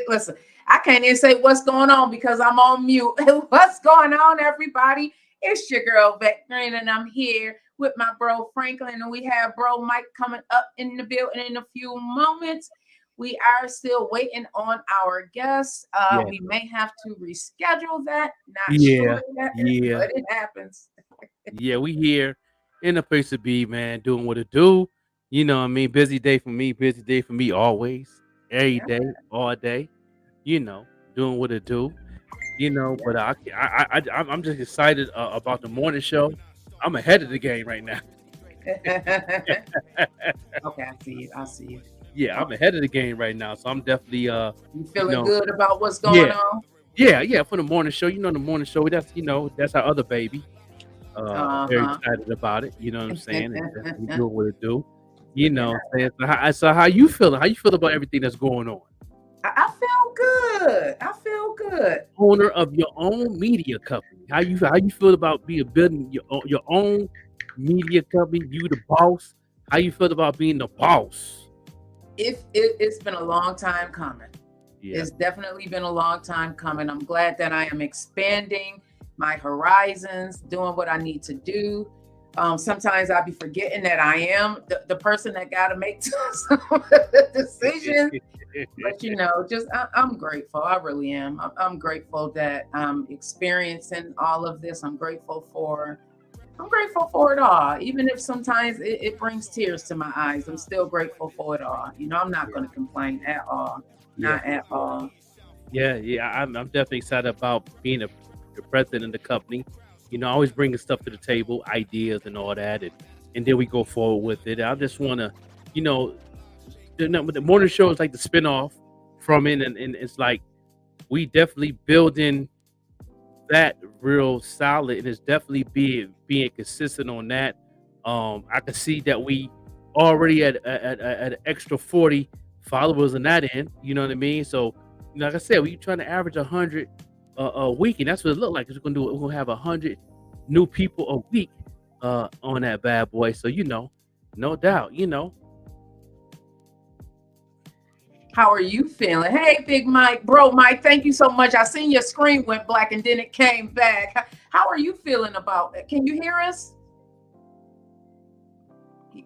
Listen, I can't even say what's going on because I'm on mute. What's going on, everybody? It's your girl Vette Green, and I'm here with my bro Franklin, and we have bro Mike coming up in the building in a few moments. We are still waiting on our guests. Yeah, We may have to reschedule that. Not yeah, sure yet, yeah, but it happens. yeah. We here in the place to be, man. Doing what it do. You know, what I mean, busy day for me. Busy day for me always, every Yeah, day, all day. You know, doing what it do. You know, but I'm just excited about the morning show. I'm ahead of the game right now. yeah. Okay, I see you. I see you. Yeah, I'm Okay. ahead of the game right now. So I'm definitely You you feeling know, good about what's going yeah, on? yeah, for the morning show. You know, the morning show. That's our other baby. Very Uh-huh. excited about it. You know what I'm saying? And definitely doing what it do. You know what I'm saying? So how you feeling? How you feel about everything that's going on? I feel good. I feel good. Owner of your own media company. How you feel about being building your own media company? You the boss. How you feel about being the boss? It's been a long time coming. Yeah. It's definitely been a long time coming. I'm glad that I am expanding my horizons, doing what I need to do. Sometimes I'll be forgetting that I am the person that got to make some of the decisions. But I'm grateful. I really am. I'm grateful that I'm experiencing all of this. I'm grateful for it all. Even if sometimes it brings tears to my eyes, I'm still grateful for it all. I'm not Yeah. going to complain at all. Yeah. Not at all. Yeah. I'm definitely excited about being the president of the company. You know, always bringing stuff to the table, ideas and all that, and then we go forward with it. I just want to, you know, the morning show is like the spinoff from it, and it's like we definitely building that real solid, and it's definitely being consistent on that. I can see that we already at an extra 40 followers in that end. You know what I mean? So, like I said, we trying to average 100 a week, and that's what it look like. We're gonna have 100 new people a week on that bad boy. So no doubt. How are you feeling? Hey, Big Mike, bro, Mike. Thank you so much. I seen your screen went black and then it came back. How are you feeling about it? Can you hear us? He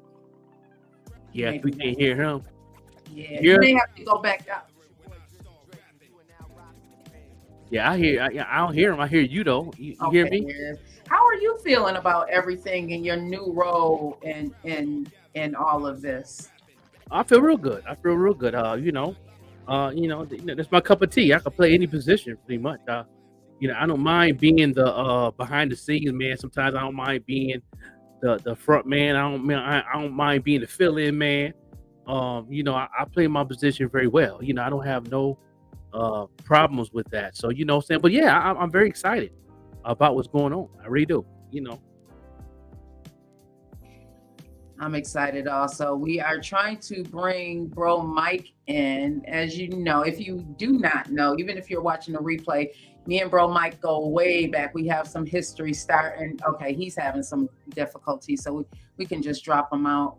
Yes, may we be can back. hear him. Yeah, you Yeah, may have to go back up. yeah, I hear. I don't hear him. I hear you though. You hear Okay, me? yes. How are you feeling about everything in your new role and all of this? I feel real good. I feel real good. That's my cup of tea. I can play any position pretty much. I don't mind being the behind the scenes man. Sometimes I don't mind being the front man. I don't mind being the fill in man. I play my position very well. I don't have no problems with that. So what I'm saying. But yeah, I'm very excited about what's going on. I really do. I'm excited also. We are trying to bring Bro Mike in. As you know, if you do not know, even if you're watching the replay, me and Bro Mike go way back. We have some history starting. Okay, he's having some difficulty, so we can just drop him out.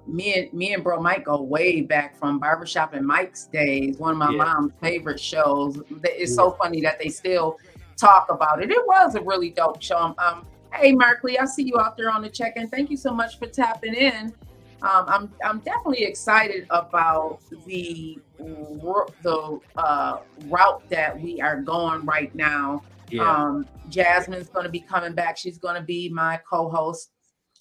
Me and Bro Mike go way back from Barbershop and Mike's days, one of my Yeah. mom's favorite shows. It's Yeah. so funny that they still talk about it. It was a really dope show. Hey, Markley, I see you out there on the check-in. Thank you so much for tapping in. I'm definitely excited about the route that we are going right now. Yeah. Jasmine's going to be coming back. She's going to be my co-host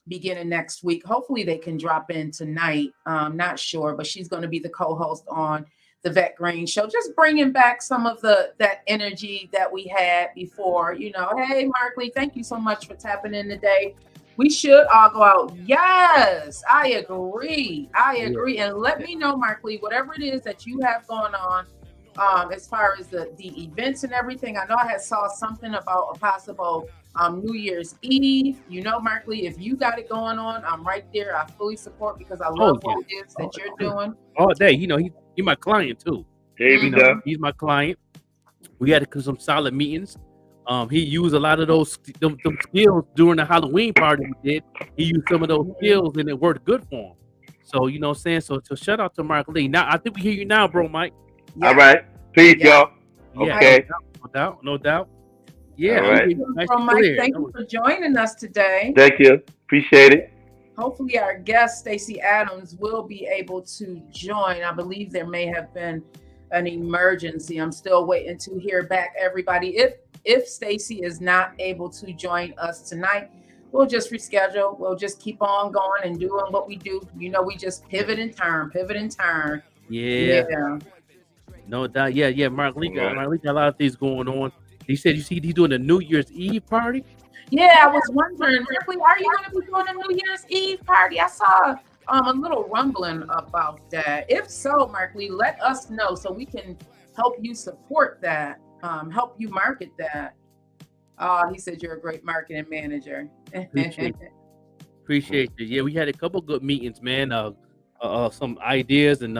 beginning next week. Hopefully, they can drop in tonight. Not sure, but she's going to be the co-host on the Vette Green Show, just bringing back some of that energy that we had before. Hey, Markley, thank you so much for tapping in today. We should all go out. Yes, I agree. Yeah. And let me know, Markley, whatever it is that you have going on, as far as the events and everything. I know I had saw something about a possible New Year's Eve. Markley, if you got it going on, I'm right there. I fully support because I Oh love yeah. what it is that you're doing. All day. He's my client too. Hey, Mhm. Vida. He's my client. We had some solid meetings. He used a lot of those them skills during the Halloween party we did. He used some of those skills and it worked good for him. So what I'm saying. So shout out to Mark Lee. Now I think we hear you now, bro, Mike. Yeah. All right. Peace, y'all. Yeah, Okay. no doubt. Yeah, All right. nice Bro and Mike, clear. thank you for joining us today. Thank you. Appreciate it. Hopefully our guest, Stacii Adams, will be able to join. I believe there may have been an emergency. I'm still waiting to hear back, everybody. If Stacii is not able to join us tonight, we'll just reschedule. We'll just keep on going and doing what we do. You know, we just pivot and turn. Yeah. No doubt. Yeah. Mark Lee got a lot of things going on. He said, you see, he's doing a New Year's Eve party. Yeah, I was wondering, Ripley, are you going to be doing a New Year's Eve party? I saw a little rumbling about that. If so, Mark Lee, let us know so we can help you support that, help you market that. He said you're a great marketing manager. Appreciate you. Yeah, we had a couple good meetings, man. Some ideas, and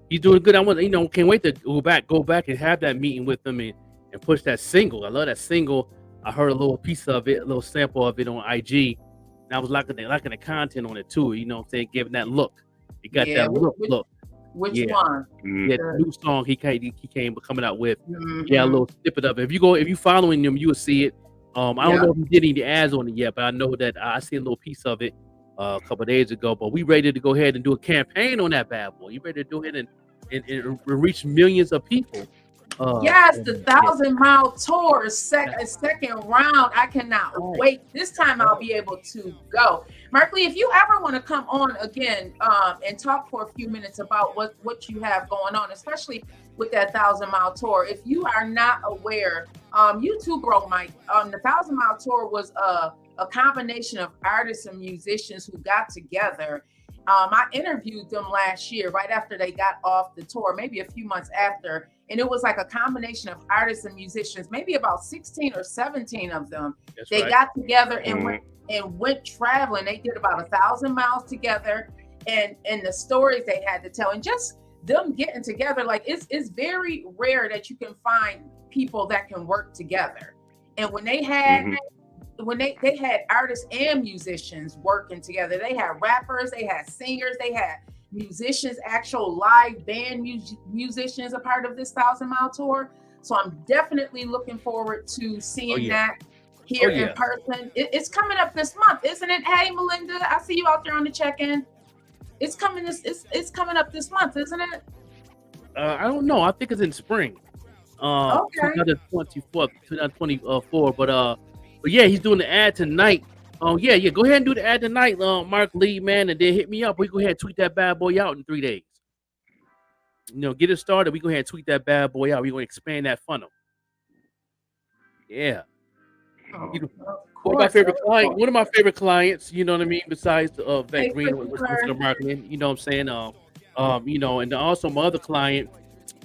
he's doing good. I want, can't wait to go back and have that meeting with him and push that single. I love that single. I heard a little piece of it, a little sample of it on IG. And I was liking the content on it too. You know what I'm saying? Giving that look. It got that look. Which one? Yeah, the new song he came coming out with. Yeah, a little snippet of it. If you following him, you will see it. I don't know if he did any ads on it yet, but I know that I seen a little piece of it a couple of days ago. But we ready to go ahead and do a campaign on that bad boy. You ready to do it and reach millions of people? Yes, the 1,000-mile tour, second round. I cannot wait. This time I'll be able to go. Mark Lee, if you ever want to come on again and talk for a few minutes about what you have going on, especially with that 1,000-mile tour. If you are not aware, you too, bro, Mike. The 1,000-mile tour was a combination of artists and musicians who got together. I interviewed them last year, right after they got off the tour, maybe a few months after. And it was like a combination of artists and musicians, maybe about 16 or 17 of them. They got together and went traveling. They did about 1,000 miles together, and the stories they had to tell, and just them getting together. Like it's very rare that you can find people that can work together. And when they had they had artists and musicians working together, they had rappers, they had singers, they had musicians, actual live band musicians, a part of this 1,000-mile tour. So I'm definitely looking forward to seeing that here in person. It's coming up this month, isn't it? Hey, Melinda, I see you out there on the check-in. It's coming up this month, isn't it? I don't know. I think it's in spring. 2024. But yeah, he's doing the ad tonight. Yeah. Go ahead and do the ad tonight, Mark Lee, man, and then hit me up. We go ahead and tweet that bad boy out in 3 days. Get it started. We go ahead and tweet that bad boy out. We're going to expand that funnel. Yeah. One of my favorite clients, you know what I mean, besides Vette Green with the marketing, you know what I'm saying? And also my other client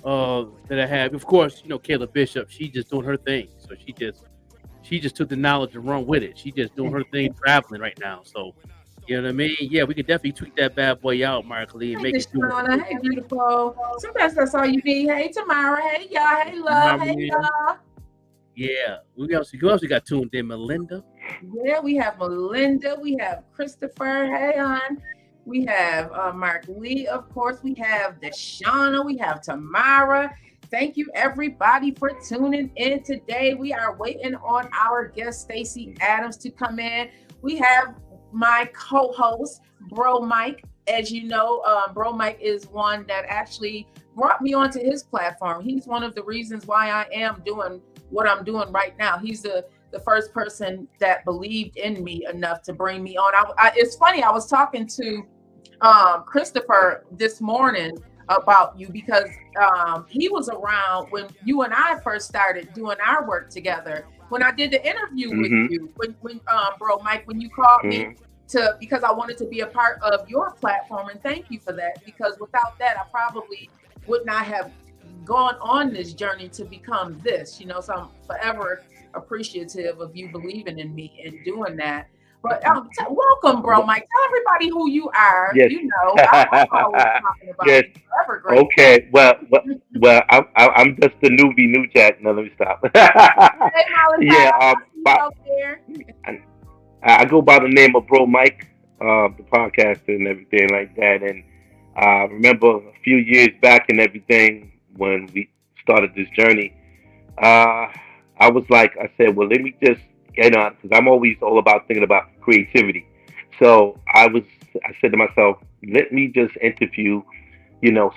that I have, of course, Kayla Bishop, she just doing her thing. So she just took the knowledge and run with it. She just doing her thing, traveling right now. So, you know what I mean? Yeah, we could definitely tweet that bad boy out, Mark Lee, and make it do it. Hey, beautiful. Sometimes that's all you need. Hey, Tamara. Hey, y'all. Hey, love. Hey, y'all. Yeah. Who else we got tuned in? Melinda. Yeah, we have Melinda. We have Christopher. Hey, hon. We have Mark Lee, of course. We have Deshauna. We have Tamara. Thank you, everybody, for tuning in today. We are waiting on our guest, Stacii Adams, to come in. We have my co-host, Bro Mike. As you know, Bro Mike is one that actually brought me onto his platform. He's one of the reasons why I am doing what I'm doing right now. He's the first person that believed in me enough to bring me on. It's funny, I was talking to Christopher this morning about you because he was around when you and I first started doing our work together. When I did the interview with you, when Bro Mike, when you called me because I wanted to be a part of your platform, and thank you for that, because without that, I probably would not have gone on this journey to become this, so I'm forever appreciative of you believing in me and doing that. But welcome, Bro Mike. Tell everybody who you are. Yes. I'm always talking about yes. you. Forever great. Okay. Well, I'm just a newbie, new jack. No, let me stop. Hey, Molly, I go by the name of Bro Mike, the podcaster and everything like that. And I remember a few years back and everything when we started this journey, I was like, I said, well, let me just get on, because I'm always all about thinking about creativity. So I said to myself, let me just interview,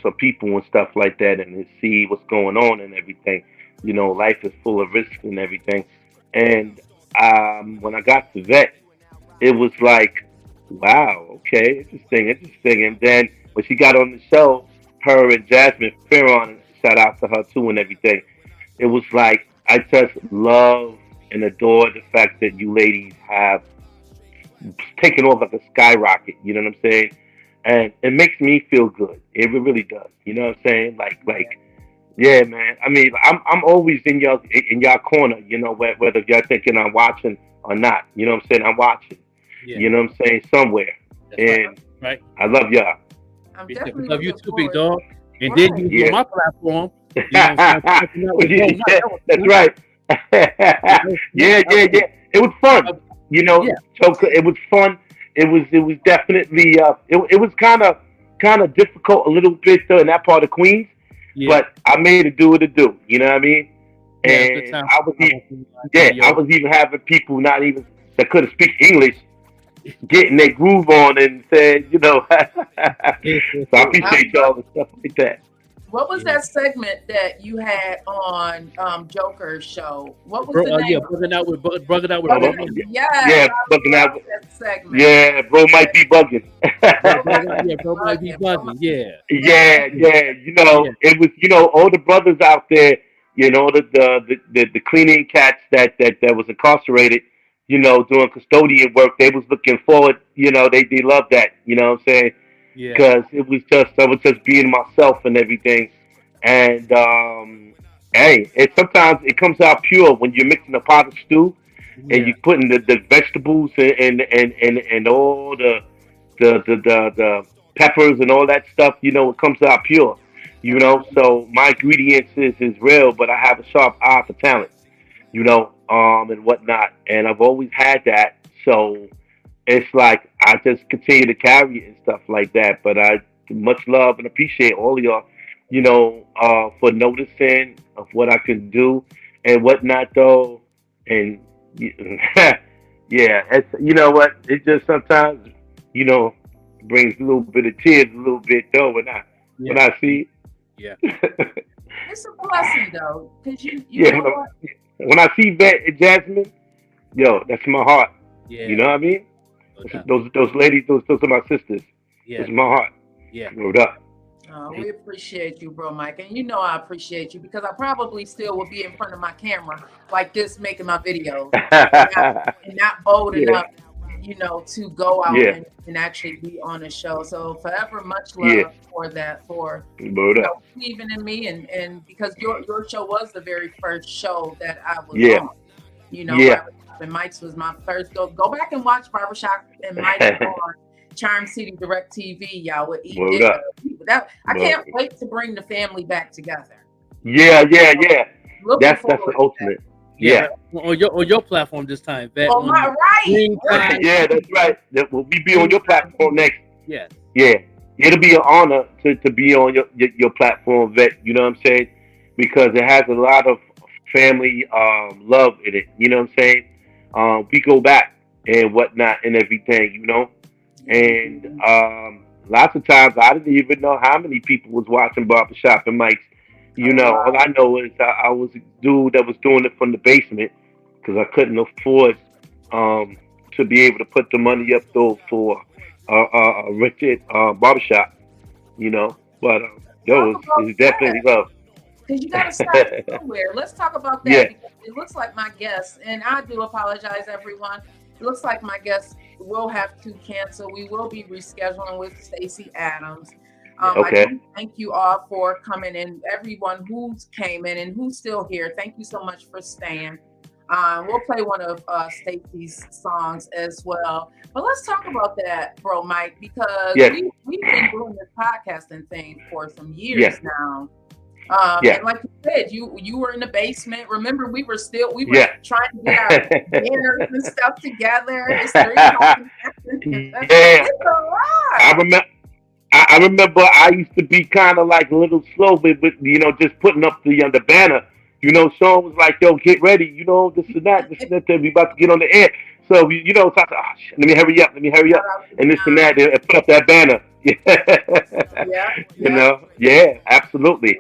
some people and stuff like that, and see what's going on and everything. Life is full of risks and everything. And when I got to vet, it was like, wow, okay, interesting. And then when she got on the show, her and Jasmine Farron, shout out to her too and everything. It was like I just love and adore the fact that you ladies have taken off like a skyrocket. You know what I'm saying? And it makes me feel good. It really does. You know what I'm saying? Like, yeah, man. I mean, I'm always in your corner. Whether y'all thinking I'm watching or not. You know what I'm saying? I'm watching. Yeah. You know what I'm saying? Somewhere. That's and right. I love y'all. I'm We definitely love you looking too, big forward. dog. And then you on my platform. You know what I'm saying? That's right. Yeah. It was fun. Yeah. So it was fun. It was definitely it was kind of difficult a little bit though in that part of Queens, Yeah. but I made it do what it do. You know what I mean? Yeah, good And time. I was even having people not even that couldn't speak English getting their groove on and said, So I appreciate y'all and stuff like that. What was that segment that you had on Joker's show? What was the name? Yeah, bugging out with Yeah, bugging out. That segment. Yeah, bro might be bugging. Bro might be bugging. Yeah. Yeah. It was all the brothers out there, the cleaning cats that was incarcerated, doing custodian work. They was looking forward. They loved that. You know what I'm saying? Yeah. Because I was just being myself and everything. And hey, sometimes it comes out pure when you're mixing a pot of stew and you putting the vegetables and all the peppers and all that stuff. It comes out pure. So my ingredients is real, but I have a sharp eye for talent. And whatnot, and I've always had that. So it's like I just continue to carry it and stuff like that. But I much love and appreciate all of y'all, for noticing of what I can do and whatnot though. And yeah, it's, what, it just sometimes, brings a little bit of tears, a little bit though when I see it. Yeah. It's a blessing though, because you know when I see Vette and Jasmine, that's my heart. Yeah. You know what I mean? No those ladies, those are my sisters. Yeah. It's my heart. Yeah. Word up. We appreciate you, bro, Mike, and I appreciate you because I probably still will be in front of my camera like this, making my videos, and not bold enough, to go out and actually be on a show. So forever, much love for that, for believing in me, and because your show was the very first show that I was on. Barbershop and Mike's was my first. Go back and watch Barbershop and Mike's on Charm City Direct TV, y'all, with that. I can't wait to bring the family back together. Yeah. That's the ultimate. Yeah. On your platform this time, Vette. Oh, my right. Yeah, that's right. We'll be on your platform next. Yeah. Yeah. It'll be an honor to be on your platform, Vette. You know what I'm saying? Because it has a lot of family love in it. You know what I'm saying? We go back and whatnot and everything, And lots of times I didn't even know how many people was watching Barbershop and Mike's. All I know is I was a dude that was doing it from the basement because I couldn't afford to be able to put the money up though for a rented barbershop, But it's definitely love. Because you got to start somewhere. Let's talk about that. Yeah. Because it looks like my guest, and I do apologize, everyone. It looks like my guest will have to cancel. We will be rescheduling with Stacii Adams. Okay. I do thank you all for coming in. Everyone who's came in and who's still here, thank you so much for staying. We'll play one of Stacii's songs as well. But let's talk about that, bro, Mike, because we've been doing this podcasting thing for some years now. And like you said, you were in the basement. Remember, we were trying to get our dinners and stuff together. It's a lot. I I remember I used to be kind of like a little slow with just putting up the banner. Sean was like, "Yo, get ready. This and that, this and that. Then we about to get on the air." So so I said, "Oh, shit, let me hurry up, and this and that, and put up that banner." Yeah, Yeah, absolutely.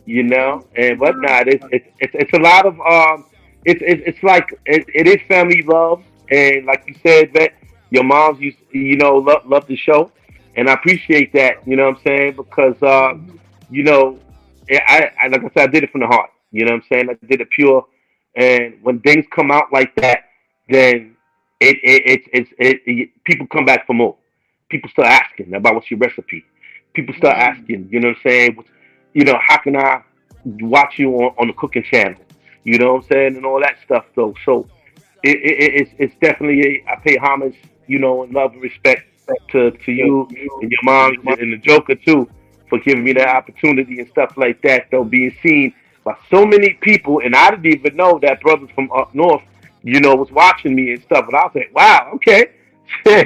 And whatnot. It's a lot of it's like it is family love, and like you said, that your moms used love the show, and I appreciate that. You know what I'm saying? Because you know, I like I said, I did it from the heart. You know what I'm saying? I did it pure, and when things come out like that, then people come back for more. People start asking about what's your recipe. People start asking, you know what I'm saying? How can I watch you on the cooking channel? You know what I'm saying? And all that stuff, though. So it's definitely I pay homage, and love and respect to you and your mom and the Joker too for giving me that opportunity and stuff like that, though, being seen by so many people. And I didn't even know that brothers from up north, was watching me and stuff. And I was like, wow, okay. So, I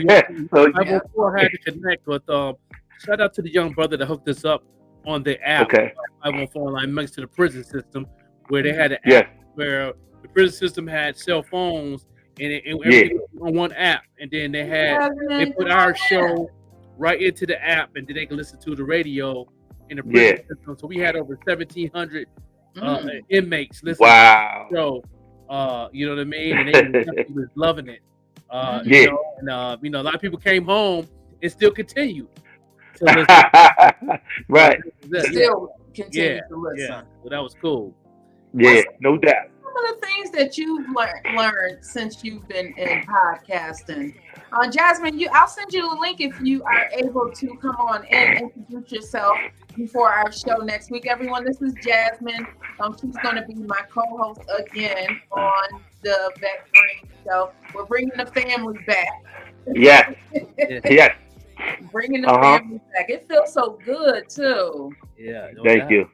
had to connect with, shout out to the young brother that hooked us up on the app. Okay. 514 line next to the prison system, where they had an app where the prison system had cell phones and everything was on one app, and then they put our show right into the app, and then they can listen to the radio in the prison system. So we had over 1,700 inmates listening to the show. You know what I mean? And they was loving it. And a lot of people came home and still continue to listen. Right. Still continue to listen. Yeah. So that was cool. Yeah, no doubt. Some of the things that you've learned since you've been in podcasting. Jasmine, I'll send you a link if you are able to come on and introduce yourself before our show next week. Everyone, this is Jasmine. She's going to be my co-host again on the Vette Green Show. We're bringing the family back. Yes. Yes. Bringing the family back. It feels so good too. Yeah. Thank you.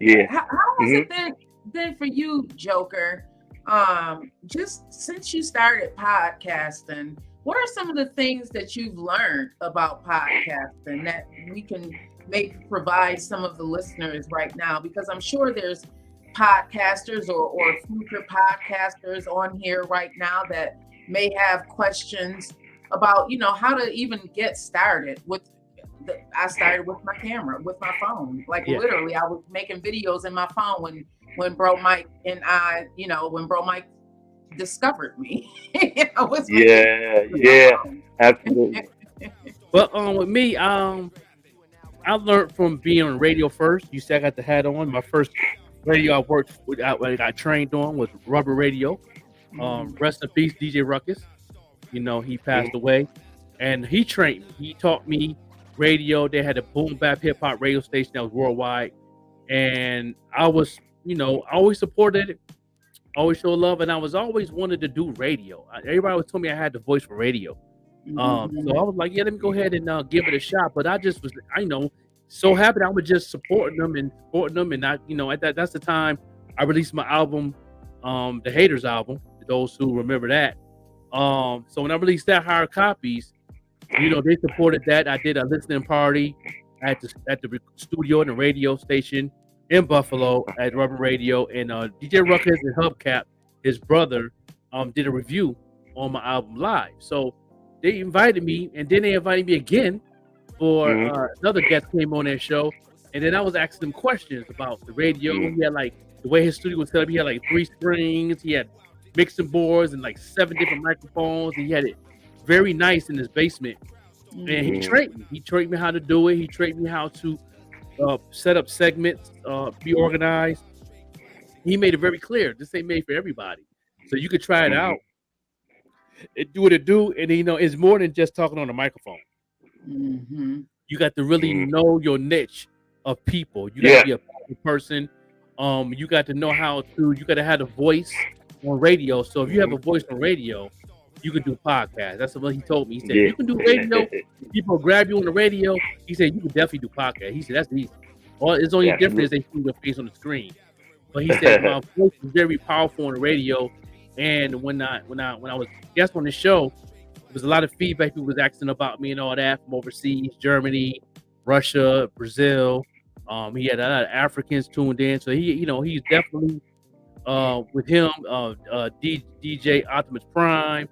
Yeah. How has it been for you, Joker? Just since you started podcasting, what are some of the things that you've learned about podcasting that we can provide some of the listeners right now? Because I'm sure there's podcasters or future podcasters on here right now that may have questions about, how to even get started with. I started with my camera, with my phone. Literally, I was making videos in my phone when Bro Mike and I, when Bro Mike discovered me. Absolutely. Well, with me, I learned from being on radio first. You see, I got the hat on. My first radio I worked with, I got trained on was Rubber Radio. Rest in peace, DJ Ruckus. He passed away, and he trained me. He taught me radio. They had a boom bap hip hop radio station that was worldwide, and I was, I always supported it, always showed love, and I was always wanted to do radio. Everybody always told me I had the voice for radio. So I was like, let me go ahead and give it a shot. But I just was, so happy I was just supporting them, and I, that's the time I released my album, the Haters album. For those who remember that. So when I released that, hard copies. They supported that. I did a listening party at the studio and the radio station in Buffalo at Rubber Radio, and DJ Ruckus and Hubcap, his brother, did a review on my album live. So they invited me, and then they invited me again for another guest came on their show, and then I was asking them questions about the radio. He had the way his studio was set up. He had 3 screens. He had mixing boards and 7 different microphones. He had it very nice in his basement, and he trained me. He trained me how to do it. He trained me how to set up segments, be organized. He made it very clear this ain't made for everybody, so you could try it out. It do what it do, and it's more than just talking on a microphone. You got to really know your niche of people. You got to be a person. You got to know how to. You got to have a voice on radio. So if you have a voice on radio, you can do podcasts. That's what he told me. He said, you can do radio. People grab you on the radio. He said, you can definitely do podcasts. He said, that's easy. All it's only difference is they see your face on the screen. But he said, my voice is very powerful on the radio. And when I was guest on the show, was a lot of feedback. People was asking about me and all that from overseas, Germany, Russia, Brazil. He had a lot of Africans tuned in, so he's definitely with him, DJ Optimus Prime,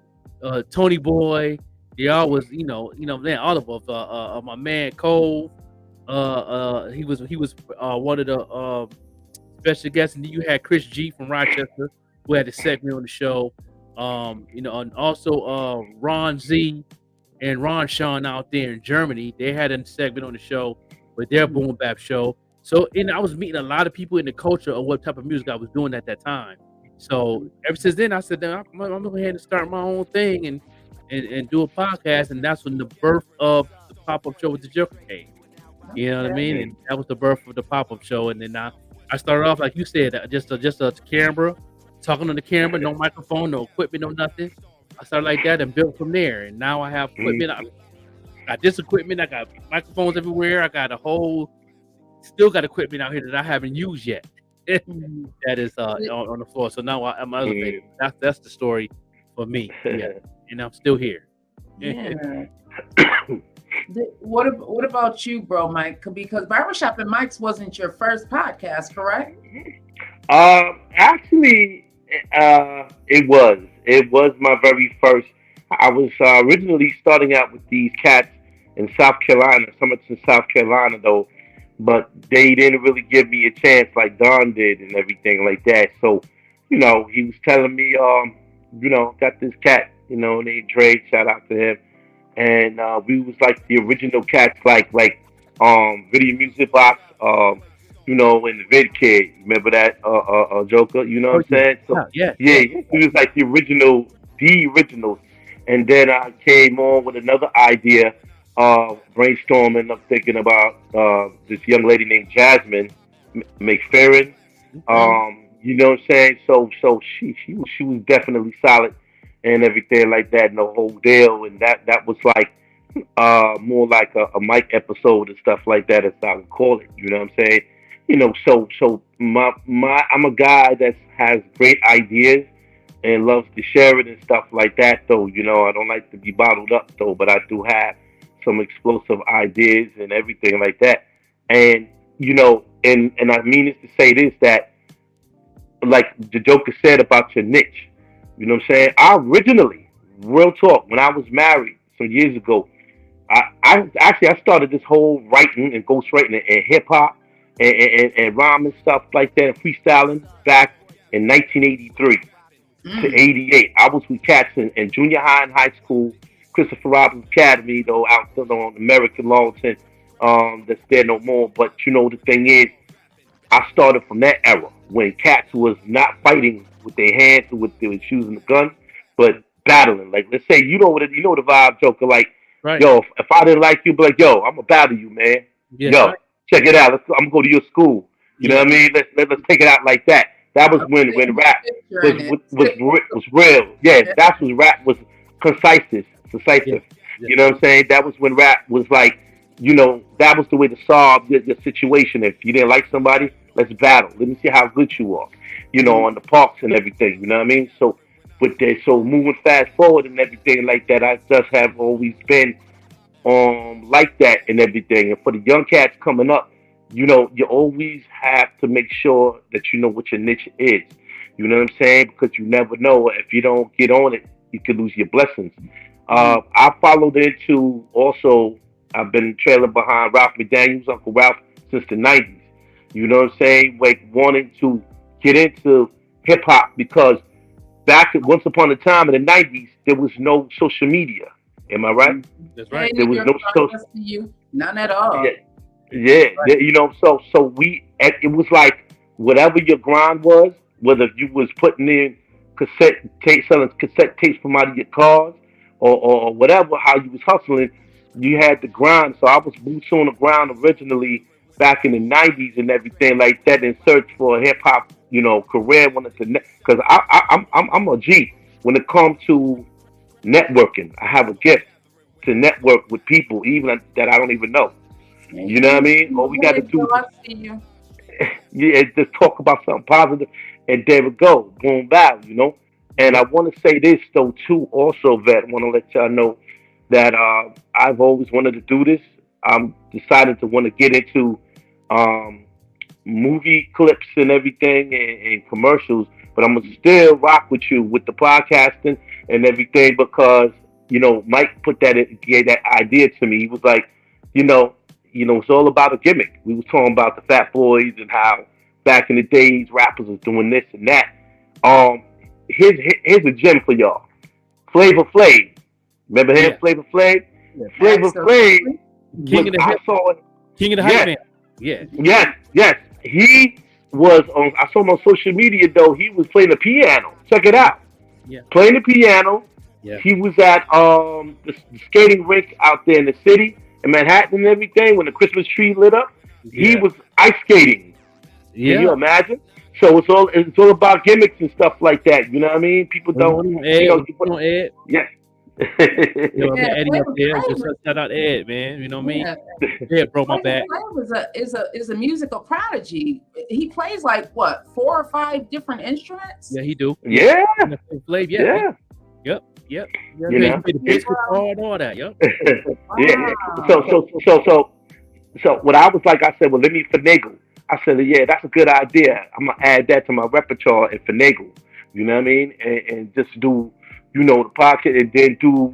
Tony Boy. They all was, man, all of us. My man Cole, he was one of the special guests, and then you had Chris G from Rochester, who had a segment on the show. And also Ron Z and Ron Sean out there in Germany, they had a segment on the show with their boom bap show. So, and I was meeting a lot of people in the culture of what type of music I was doing at that time. So ever since then, I said, I'm going to go ahead and start my own thing and do a podcast. And that's when the birth of the pop-up show with the Joker came. You know what I mean? And that was the birth of the pop-up show. And then I started off, like you said, just a camera, talking on the camera, no microphone, no equipment, no nothing. I started like that and built from there. And now I have equipment. I got this equipment. I got microphones everywhere. I got still got equipment out here that I haven't used yet. That is on the floor. So now I'm elevated. That's the story for me. Yeah, and I'm still here. Yeah. What about you, bro, Mike? Because Barbershop and Mike's wasn't your first podcast, correct? Actually, it was. It was my very first. I was originally starting out with these cats in South Carolina, Somerton, South Carolina, though. But they didn't really give me a chance like Don did and everything like that. So, he was telling me, got this cat, named Dre, shout out to him. And we was like the original cats, like Video Music Box, and the Vid Kid. Remember that, Joker? You know what I'm saying? So, yeah, we was like the originals. And then I came on with another idea. Brainstorming, I'm thinking about this young lady named Jasmine McFerrin. You know what I'm saying? So she was definitely solid and everything like that, and the whole deal. And that was like more like a mic episode and stuff like that, as I would call it. You know what I'm saying? So I'm a guy that has great ideas and loves to share it and stuff like that. Though I don't like to be bottled up though, but I do have some explosive ideas and everything like that. And, and I mean it to say this, that like the Joker said about your niche, you know what I'm saying? I originally, real talk, when I was married some years ago, I started this whole writing and ghostwriting and hip hop and rhyme and stuff like that and freestyling back in 1983 to 88. I was with cats in junior high and high school, Christopher Robbins Academy, though, out there on American Lawton, that's there no more. But the thing is, I started from that era when cats was not fighting with their hands or with their shoes and the gun, but battling. Like, let's say the vibe, Joker. Like, right. Yo, if I didn't like you, be like, yo, I'm gonna battle you, man. Yeah, yo, right. Check it out. I'm gonna go to your school. You know what I mean? Let's take it out like that. That was when rap was real. Yeah, that's when rap was decisive. You know what I'm saying? That was when rap was like, that was the way to solve the situation. If you didn't like somebody, let's battle. Let me see how good you are, on the parks and everything. You know what I mean? So so moving fast forward and everything like that, I just have always been like that and everything. And for the young cats coming up, you always have to make sure that you know what your niche is. You know what I'm saying? Because you never know. If you don't get on it, you could lose your blessings. I followed into also, I've been trailing behind Ralph McDaniels, Uncle Ralph, since the 90s. You know what I'm saying? Like wanting to get into hip hop because once upon a time in the 90s, there was no social media. Am I right? That's right. There was no social media. None at all. Yeah. Right. So it was like whatever your grind was, whether you was putting in selling cassette tapes from out of your cars, or whatever, how you was hustling, you had to grind. So I was boots on the ground originally back in the 90s and everything like that, and search for a hip hop, career. Because I'm a G when it comes to networking. I have a gift to network with people, even that I don't even know. You know what I mean? All we got to do is just talk about something positive, and there we go, boom, bow. And I want to say this though too. Also, Vet, want to let y'all know that I've always wanted to do this. I'm decided to want to get into um, movie clips and everything and commercials, but I'm gonna still rock with you with the podcasting and everything because Mike put gave that idea to me. He was like, you know, it's all about a gimmick. We was talking about the Fat Boys and how back in the days rappers was doing this and that. Um, here's a gem for y'all. Flavor Flav. Remember him, Yeah. Flavor Flav? Yeah. Flavor Flav. King of the I hip, saw it. King of the Yes. hype man. Yeah. Yes. He was on. I saw him on social media though. He was playing the piano. Check it out. Yeah. Playing the piano. Yeah. He was at the skating rink out there in the city in Manhattan and everything when the Christmas tree lit up. He was ice skating. Yeah. Can you imagine? So it's all about gimmicks and stuff like that. You know what I mean? People don't. Ed. Yeah. Eddie up there. Flavor Just shout out Ed, man. You know what I mean? Yeah. Yeah, bro, my bad. Flavor is a musical prodigy. He plays like what 4 or 5 different instruments. Yeah, he do. Yeah. Flav, Yeah. Yep. You He know? played the bass guitar and all that. Yep. Yeah. Wow. So what I was like, I said, well, let me finagle. I said, yeah, that's a good idea. I'm gonna add that to my repertoire and finagle. You know what I mean? And just do, the podcast and then do,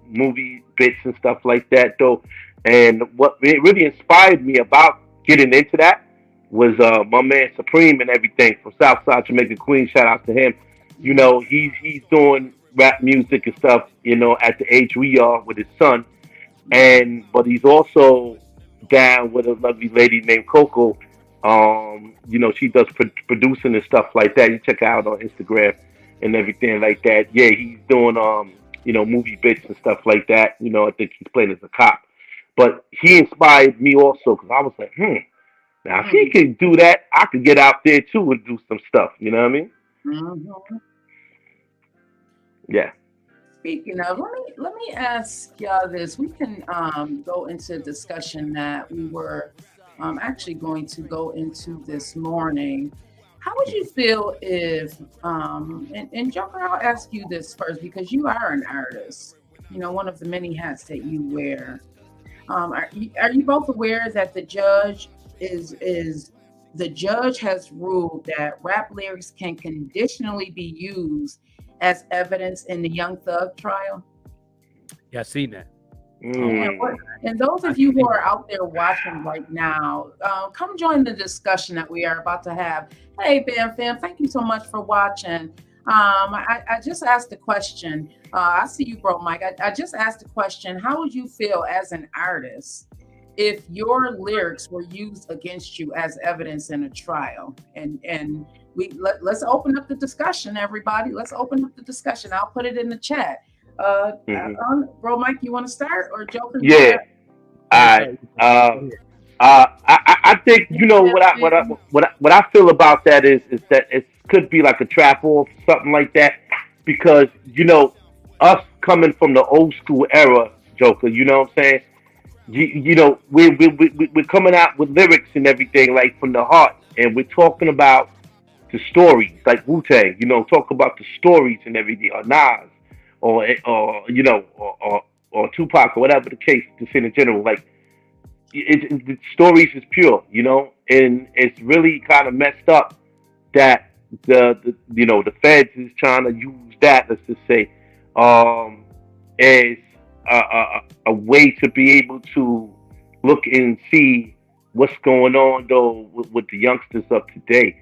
movie bits and stuff like that though. And what really inspired me about getting into that was my man Supreme and everything from Southside Jamaica Queens. Shout out to him. He's doing rap music and stuff, at the age we are with his son. But he's also down with a lovely lady named Coco. She does producing and stuff like that. You check her out on Instagram and everything like that. Yeah, he's doing movie bits and stuff like that. I think he's playing as a cop. But he inspired me also because I was like, now if he can do that, I could get out there too and do some stuff. You know what I mean? Mhm. Yeah. Speaking of, let me ask y'all this. We can go into a discussion that we were actually going to go into this morning. How would you feel if, and Joker, I'll ask you this first because you are an artist, one of the many hats that you wear. Are you both aware that the judge has ruled that rap lyrics can conditionally be used as evidence in the Young Thug trial? Yeah, I seen that. And those of you who are out there watching right now, come join the discussion that we are about to have. Hey, Bam Fam, thank you so much for watching. I just asked the question. I see you, bro, Mike. I just asked the question, how would you feel as an artist if your lyrics were used against you as evidence in a trial? And let's open up the discussion, everybody. Let's open up the discussion. I'll put it in the chat. Bro, Mike, you want to start or Joker? Yeah. All right. I think what I feel about that is that it could be like a trap or something like that because us coming from the old school era, Joker. You know what I'm saying? We're coming out with lyrics and everything like from the heart, and we're talking about the stories like Wu-Tang. Talk about the stories and everything, or Nas, or Tupac, or whatever the case. Just in general, like the stories is pure, and it's really kind of messed up that the feds is trying to use that, let's just say, as a way to be able to look and see what's going on though with the youngsters of today.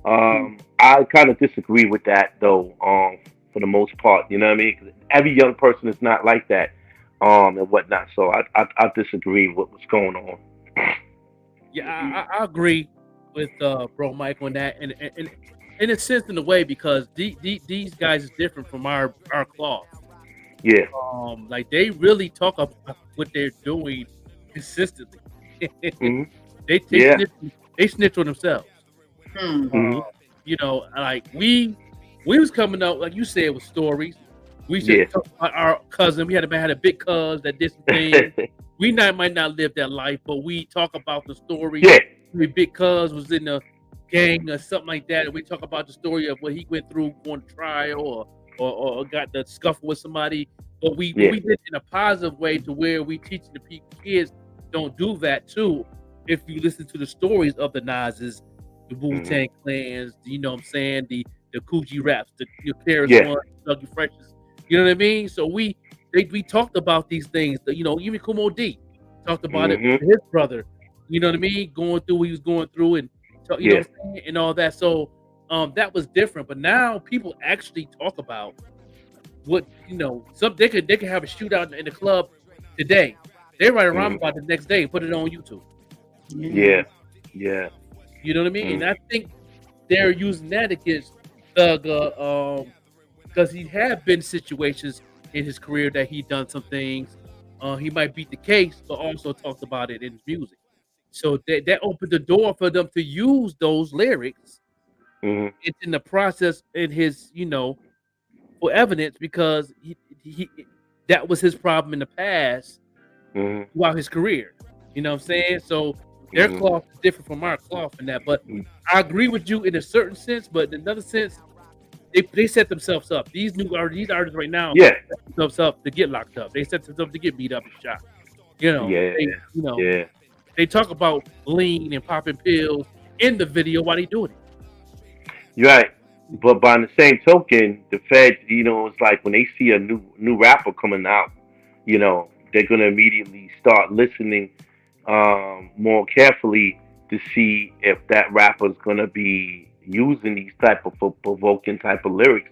I kind of disagree with that though, for the most part. You know what I mean? 'Cause every young person is not like that, and whatnot. So I disagree with what's going on. Yeah, I agree with bro Mike on that, and in a sense, in a way, because these guys is different from our cloth. Yeah. Like they really talk about what they're doing consistently. They snitch on themselves. Like we was coming out, like you said, with stories. We should talk about our cousin. We had a big cuz that did some things. We might not live that life, but we talk about the story. Yeah. My big cuz was in the gang or something like that, and we talk about the story of what he went through going to trial or got the scuffle with somebody. But we did it in a positive way to where we teaching the kids don't do that too. If you listen to the stories of the Nas's, the Wu-Tang clans, you know what I'm saying, the Coogee Raps, the Paris One, Dougie Freshes, you know what I mean? So we talked about these things, you know, even Kumo D talked about it with his brother, you know what I mean, going through what he was going through and you know what I'm saying, and all that. So that was different. But now people actually talk about what, you know, they could have a shootout in the club today. They write around about it the next day and put it on YouTube. Yeah. You know what I mean? And I think they're using that against Thugger, because he had been situations in his career that he done some things. He might beat the case, but also talked about it in his music. So that opened the door for them to use those lyrics it's in the process in his, you know, for evidence, because he that was his problem in the past throughout his career. You know what I'm saying? So their cloth is different from our cloth in that. But I agree with you in a certain sense, but in another sense, they set themselves up. These artists right now set themselves up to get locked up. They set themselves up to get beat up and shot. You know, they talk about lean and popping pills in the video while they doing it. You're right. But by the same token, the feds, you know, it's like when they see a new rapper coming out, you know, they're gonna immediately start listening more carefully to see if that rapper's gonna be using these type of provoking type of lyrics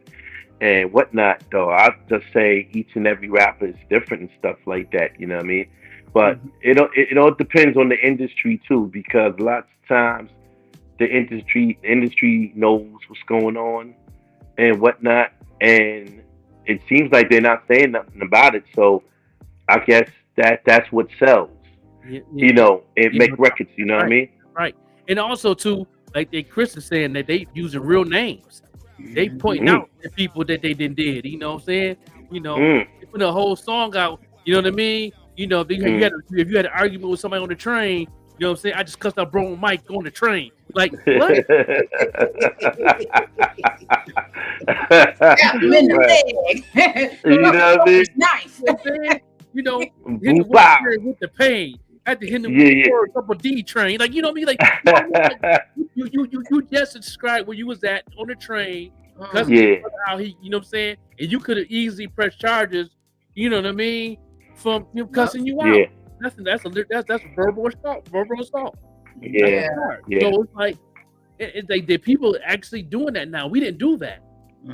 and whatnot. Though I just say each and every rapper is different and stuff like that. You know what I mean? But it all depends on the industry too, because lots of times the industry knows what's going on and whatnot, and it seems like they're not saying nothing about it. So I guess that's what sells. You know, and make records. You know what I mean? Right. And also too, like Chris is saying that they using real names. They pointing out the people that they did. You know what I'm saying? You know, they put a whole song out. You know what I mean? You know, if you had an argument with somebody on the train, you know what I'm saying? I just cussed out bro Mike on the train. Like what? Right. You know what I mean? Nice. You know, hit the with the pain. I had to hit him with a couple D train. Like, you know what I mean? Like you just described where you was at on the train. How he, you know what I'm saying? And you could have easily pressed charges, you know what I mean, from him cussing you out. Yeah. That's verbal assault. Yeah. So it's like the people actually doing that now. We didn't do that.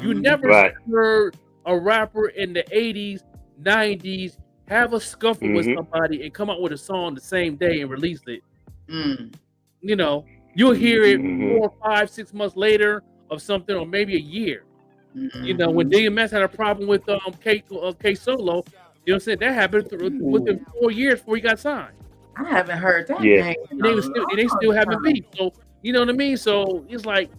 You never heard a rapper in the 80s, 90s have a scuffle with somebody and come out with a song the same day and release it. You know, you'll hear it 4, 5, 6 months later of something, or maybe a year. You know, when DMS had a problem with K Solo, you know what I'm saying? That happened within 4 years before he got signed. I haven't heard that name. And they still haven't beef. So you know what I mean? So it's like,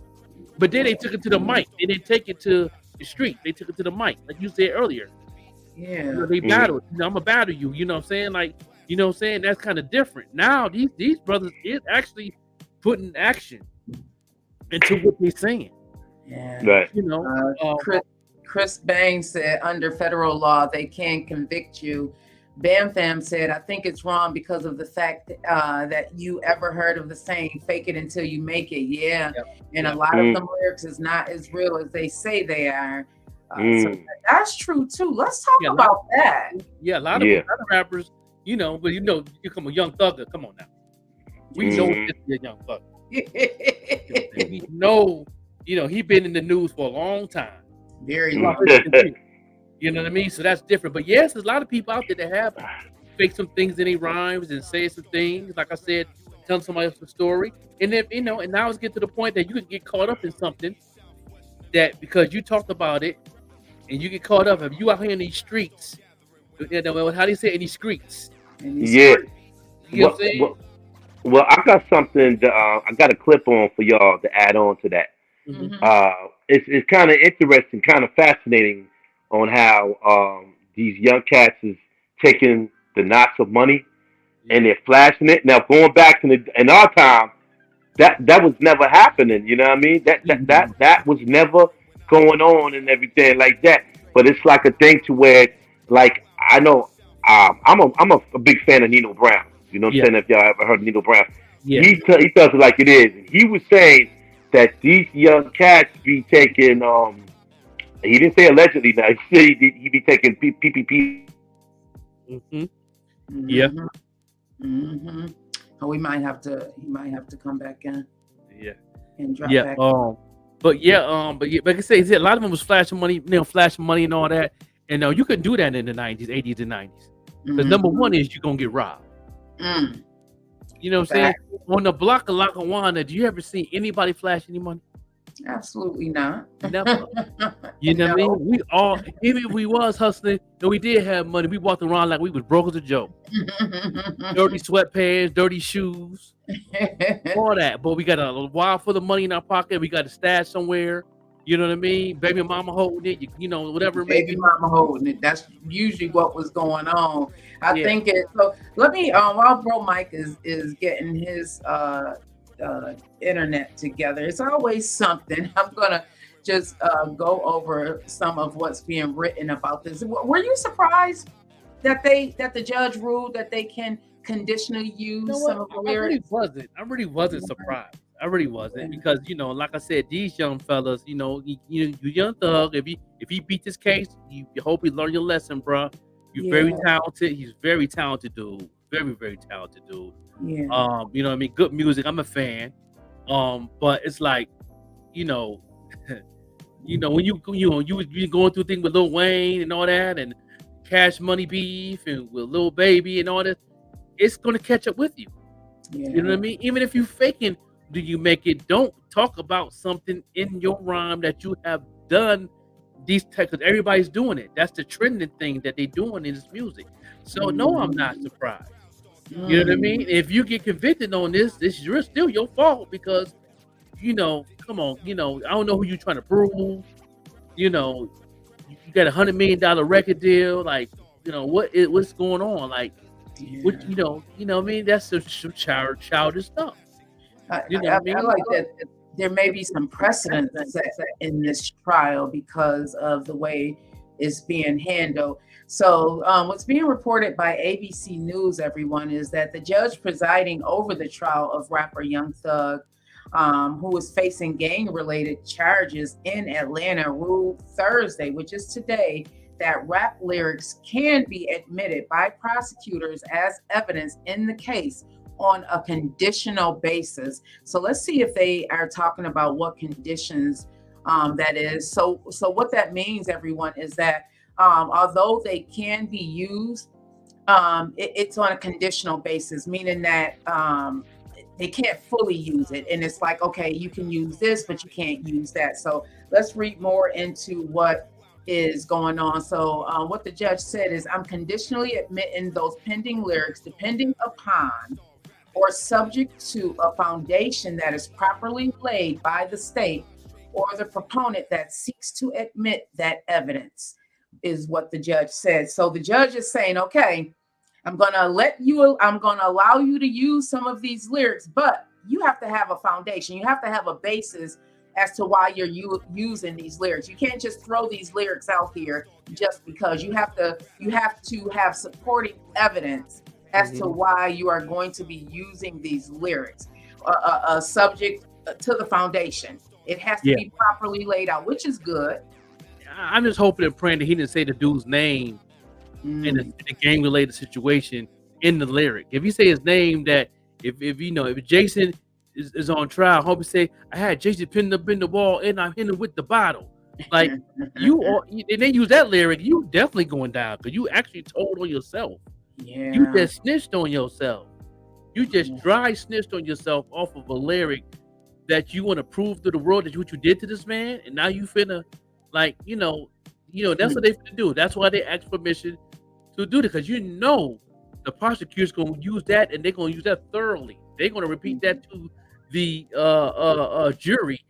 but then they took it to the mic. They didn't take it to the street. They took it to the mic, like you said earlier. Yeah. You know, they battled. You know, I'm gonna battle you. You know what I'm saying? Like, you know what I'm saying? That's kind of different. Now these brothers is actually putting action into what they're saying. Yeah. Right. You know, Chris Bangs said under federal law they can't convict you. Bam Fam said, I think it's wrong because of the fact that you ever heard of the saying, fake it until you make it. Yeah. And a lot of the lyrics is not as real as they say they are. So that's true too. Let's talk about that. Yeah, a lot of rappers, you know, but you know, you come a Young Thugger. Come on now. We know this is a Young Thugger. We know, you know, he been in the news for a long time. Very long. You know what I mean? So that's different. But yes, there's a lot of people out there that have faked some things in their rhymes and say some things. Like I said, telling somebody else's story. And then, you know, and now it's get to the point that you can get caught up in something that because you talked about it and you get caught up. If you out here in these streets, you know, how do you say in these streets? Yeah. You know what I'm saying? Well, I got something that, I got a clip on for y'all to add on to that. It's kind of interesting, kind of fascinating on how these young cats is taking the knots of money and they're flashing it. Now, going back in our time, that was never happening. You know what I mean? That was never going on and everything like that. But it's like a thing to where, like, I know, I'm a big fan of Nino Brown. You know what I'm Yeah, saying? If y'all ever heard Nino Brown, yeah. he tells it like it is. And he was saying that these young cats be taking he didn't say allegedly now. He said he be taking PPP. Hmm. Yeah, Mm-hmm. Mm-hmm. Oh, he might have to come back in yeah, and drop yeah. back. But yeah, like I say, a lot of them was flashing money, flashing money and all that. And you couldn't do that in the 90s, 80s, and 90s. Because number one is you're gonna get robbed. Mm. You know what I'm saying? On the block of Lackawanna, do you ever see anybody flash any money? Absolutely not. Never. You know what I mean? We all, even if we was hustling and we did have money, we walked around like we was broke as a joke. Dirty sweatpants, dirty shoes, all that. But we got a while for the money in our pocket. We got a stash somewhere. You know what I mean? Baby mama holding it. You know, whatever. Baby mama holding it. That's usually what was going on. I Yeah. think it. So let me. While Bro Mike is getting his internet together, it's always something. I'm gonna just go over some of what's being written about this. Were you surprised that the judge ruled that they can conditionally use You know some what? of the lyrics? I really wasn't surprised. I really wasn't, because like I said, these young fellas, you young thug. If he beat this case, you hope he learn your lesson, bro. You're very talented. He's very talented dude. Very, very talented dude. Yeah. You know what I mean? Good music. I'm a fan. But it's like, when you going through things with Lil Wayne and all that, and Cash Money beef and with Lil Baby and all that, it's gonna catch up with you. Yeah. You know what I mean? Even if you faking, do you make it? Don't talk about something in your rhyme that you have done these types, because everybody's doing it. That's the trending thing that they're doing in this music. So no, I'm not surprised. You know what I mean? If you get convicted on this is still your fault, because come on, I don't know who you're trying to prove. You got $100 million record deal, like, what's going on? Like, what I mean? That's some childish stuff. I what I mean? like that there may be some precedent set in this trial because of the way it's being handled. So what's being reported by ABC News, everyone, is that the judge presiding over the trial of rapper Young Thug, who is facing gang-related charges in Atlanta, ruled Thursday, which is today, that rap lyrics can be admitted by prosecutors as evidence in the case on a conditional basis. So let's see if they are talking about what conditions that is. So what that means, everyone, is that although they can be used, it's on a conditional basis, meaning that they can't fully use it. And it's like, okay, you can use this, but you can't use that. So let's read more into what is going on. So what the judge said is, I'm conditionally admitting those pending lyrics depending upon or subject to a foundation that is properly laid by the state or the proponent that seeks to admit that evidence, is what the judge said. So the judge is saying, okay, I'm going to allow you to use some of these lyrics, but you have to have a foundation. You have to have a basis as to why you're using these lyrics. You can't just throw these lyrics out here just because. You have to have supporting evidence as to why you are going to be using these lyrics, subject to the foundation. It has to be properly laid out, which is good. I'm just hoping and praying that he didn't say the dude's name in a gang-related situation in the lyric. If he say his name, that if Jason is on trial, I hope he say, I had Jason pinned up in the wall and I hit him with the bottle. Like, and they use that lyric, you definitely going down, because you actually told on yourself. Yeah. You just snitched on yourself. You just dry snitched on yourself off of a lyric that you want to prove to the world that what you did to this man, and now you finna, like, that's what they finna do. That's why they ask permission to do it, because the prosecutor's gonna use that, and they're gonna use that thoroughly. They're gonna repeat that to the jury.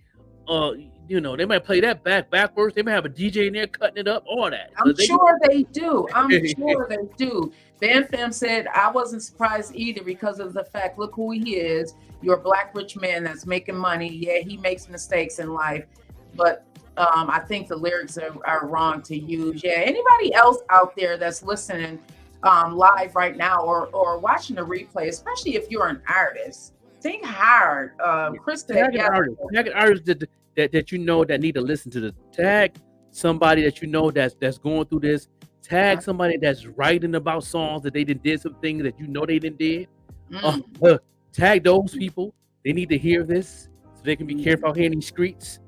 They might play that backwards. They might have a DJ in there cutting it up, all that. I'm sure they do. I'm sure they do. Ben Fam said, I wasn't surprised either because of the fact, look who he is. You're a black rich man that's making money. Yeah, he makes mistakes in life, but I think the lyrics are wrong to use. Yeah, anybody else out there that's listening live right now or watching the replay, especially if you're an artist, think hard. Krista, tag an artist that you know that need to listen to the tag. Somebody that you know that's going through this. Tag somebody that's writing about songs that they did some things that you know they did. Tag those people. They need to hear this so they can be careful out here in these streets.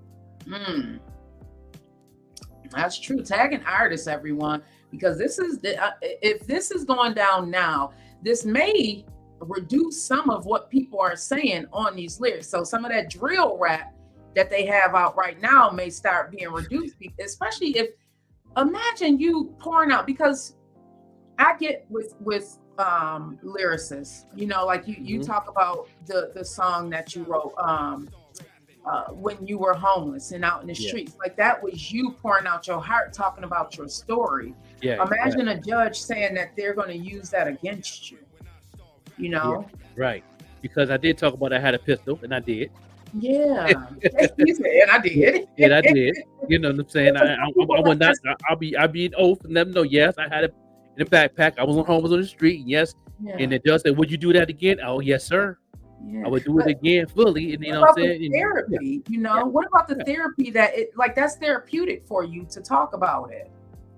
That's true. Tag an artist, everyone, because this is if this is going down now, this may reduce some of what people are saying on these lyrics. So some of that drill rap that they have out right now may start being reduced, especially if. Imagine you pouring out, because I get with lyricists, you know, like you talk about the song that you wrote when you were homeless and out in the streets. Like that was you pouring out your heart, talking about your story. Imagine a judge saying that they're going to use that against you, you know? Right. Because I did talk about I had a pistol, and I did. Yeah, you said, and I did. And I did. You know what I'm saying? I would not. I'll be an oath and let them know. Yes, I had it in a backpack. I was on homeless on the street. Yes, and the judge said, "Would you do that again?" Oh, yes, sir. I would do it again fully. And you know what I'm saying? Therapy. You know, what about the therapy that that's therapeutic for you to talk about it?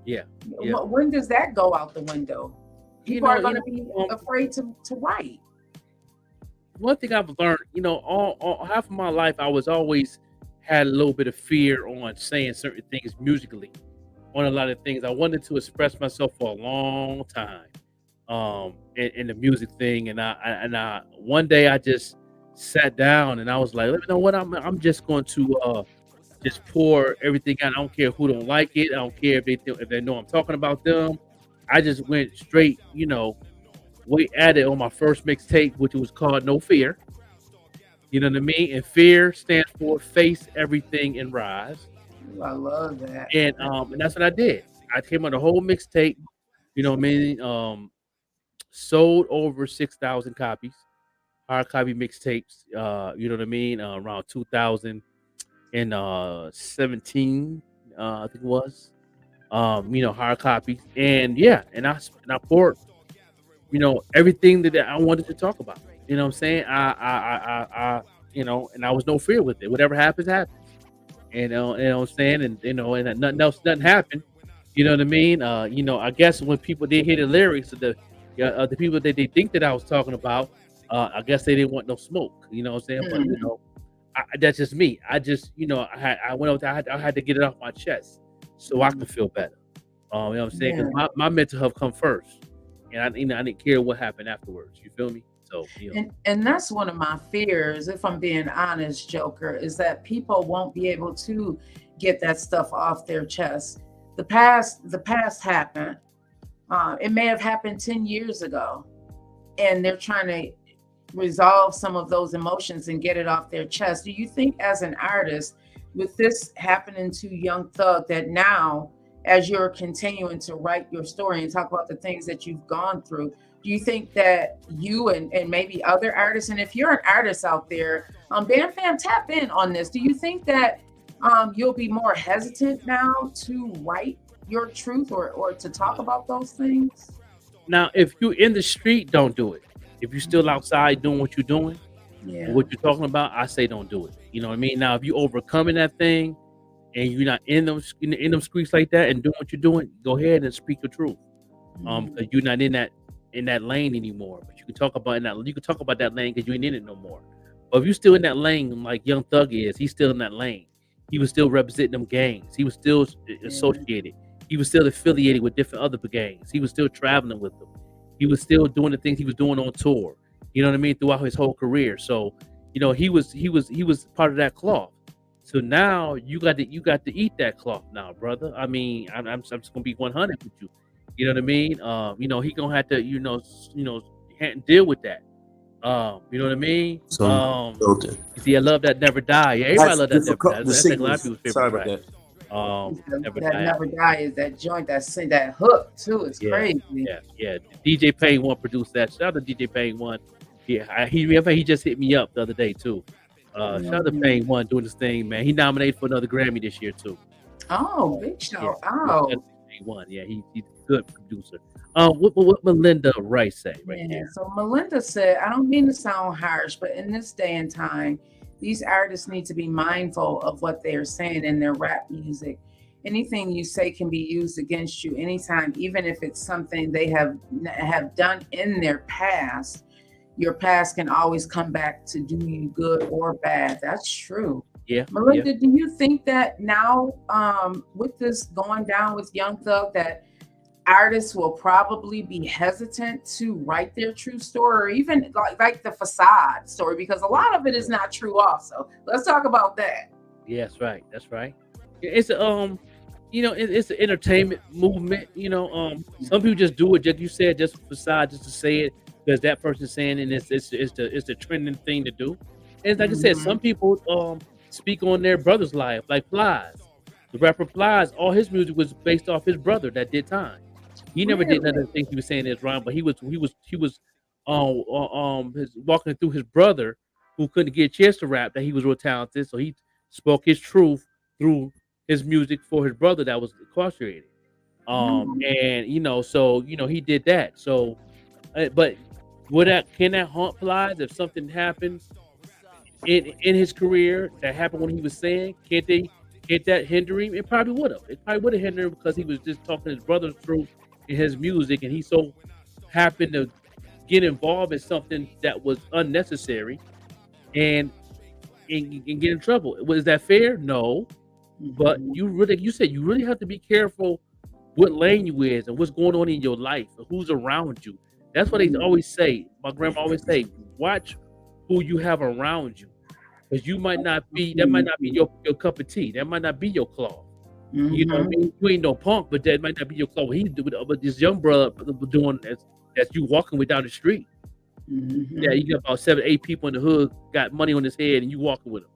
Yeah. When does that go out the window? People are going to be afraid to write. One thing I've learned, you know, all half of my life, I was always had a little bit of fear on saying certain things musically, on a lot of things. I wanted to express myself for a long time, in the music thing. And I one day I just sat down and I was like, you know what, I'm just going to just pour everything out. I don't care who don't like it. I don't care if they know I'm talking about them. I just went straight, you know. We added on my first mixtape, which was called No Fear. You know what I mean? And fear stands for face everything and rise. Ooh, I love that. And that's what I did. I came on the whole mixtape. You know what I mean? Sold over 6,000 copies, hard copy mixtapes. You know what I mean? Around 2017, I think it was. You know, hard copies, and I poured. You know, everything that I wanted to talk about. You know what I'm saying? I you know, and I was no fear with it. Whatever happens, happens. You know what I'm saying? And, you know, and nothing happened. You know what I mean? You know, I guess when people did hear the lyrics, the people that they think that I was talking about, I guess they didn't want no smoke. You know what I'm saying? But, you know, that's just me. I just, you know, I went out, I had to get it off my chest so I could feel better. You know what I'm saying? Because my mental health come first. And I didn't care what happened afterwards. You feel me? So, you know. And that's one of my fears, if I'm being honest, Joker, is that people won't be able to get that stuff off their chest. The past happened. It may have happened 10 years ago, and they're trying to resolve some of those emotions and get it off their chest. Do you think, as an artist, with this happening to Young Thug, that now, as you're continuing to write your story and talk about the things that you've gone through, do you think that you and maybe other artists, and if you're an artist out there, Bam Fam, tap in on this. Do you think that you'll be more hesitant now to write your truth or to talk about those things? Now, if you're in the street, don't do it. If you're still outside doing what you're doing, what you're talking about, I say don't do it. You know what I mean? Now, if you're overcoming that thing, and you're not in them streets like that and doing what you're doing, go ahead and speak the truth. Because you're not in that lane anymore. But you can talk about that lane because you ain't in it no more. But if you're still in that lane, like Young Thug is, he's still in that lane. He was still representing them gangs. He was still associated. He was still affiliated with different other gangs. He was still traveling with them. He was still doing the things he was doing on tour. You know what I mean? Throughout his whole career. So, you know, he was part of that cloth. So now you got to eat that cloth now, brother. I mean, I'm just gonna be 100 with you. You know what I mean? You know, he gonna have to, deal with that. You know what I mean? So, see, I love that never die. Yeah, everybody love that never die. That's like a lot of people's favorite track. Never That Die. Never Die is that joint, that hook too. It's Yeah, crazy. yeah. DJ Payne One produced that. Shout out to DJ Payne One. Yeah, he just hit me up the other day too. Shout out to Payne One doing this thing, man. He nominated for another Grammy this year too. Oh, big shout Yeah, out. Payne One. Yeah, he's a good producer. What Melinda Rice say right Yeah. there? So Melinda said, I don't mean to sound harsh, but in this day and time, these artists need to be mindful of what they are saying in their rap music. Anything you say can be used against you anytime, even if it's something they have done in their past. Your past can always come back to do you good or bad. That's true. Yeah, Melinda, do you think that now, with this going down with Young Thug, that artists will probably be hesitant to write their true story, or even like the facade story, because a lot of it is not true also. Let's talk about that. yeah, that's right. It's it's an entertainment movement. Some people just do it, just you said, just for facade, just to say it because that person's saying it, and it's the trending thing to do. And like I said, some people speak on their brother's life, like Plies. The rapper Plies, all his music was based off his brother that did time. He never did none of the things he was saying is wrong, but he was walking through his brother who couldn't get a chance to rap, that he was real talented, so he spoke his truth through his music for his brother that was incarcerated. And so he did that. So, but can that haunt Plies if something happens in his career that happened when he was saying? Can't that hinder him? It probably would have. It probably would have hindered him because he was just talking his brother's truth in his music, and he so happened to get involved in something that was unnecessary and get in trouble. Was that fair? No. But you said you really have to be careful what lane you is and what's going on in your life and who's around you. That's what they always say. My grandma always say, watch who you have around you. Because that might not be your cup of tea. That might not be your cloth. You know what I mean? You ain't no punk, but that might not be your cloth. He's doing, but this young brother doing as you walking with down the street. Yeah, you got about 7-8 people in the hood got money on his head, and you walking with them.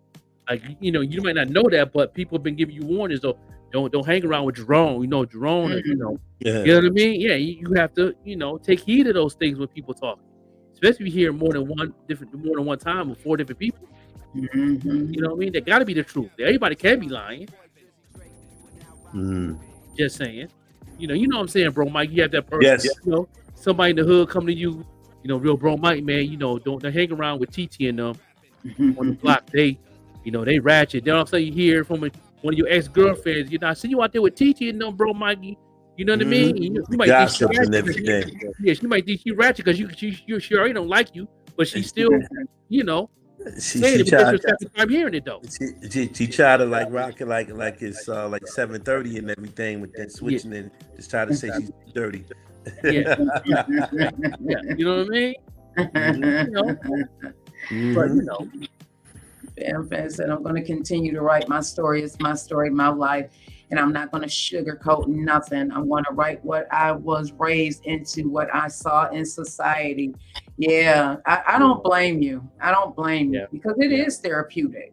Like you might not know that, but people have been giving you warnings. So don't hang around with Jerome. Jerome. You know what I mean? Yeah, you have to take heed of those things when people talk, especially if you hear more than one time with 4 different people. You know what I mean? That got to be the truth. Everybody can be lying. Just saying. You know what I'm saying, bro, Mike? You have that person. Yes. Somebody in the hood come to you. Real bro, Mike, man. Don't hang around with TT and them on the block. They ratchet. Then all of a sudden you hear from one of your ex-girlfriends. I see you out there with TT and them, bro, Mikey. You know what I mean? You might think she ratchet. And everything. Yeah, she might think she ratchet because she already don't like you, but she still, saying it because I'm hearing it though. She tried to like rock it like it's like 7:30 and everything, with that switching and just try to say she's dirty. Yeah. You know what I mean? But Fan said, I'm going to continue to write my story. It's my story, my life, and I'm not going to sugarcoat nothing. I'm going to write what I was raised into, what I saw in society. Yeah, I don't blame you. I don't blame you because it is therapeutic.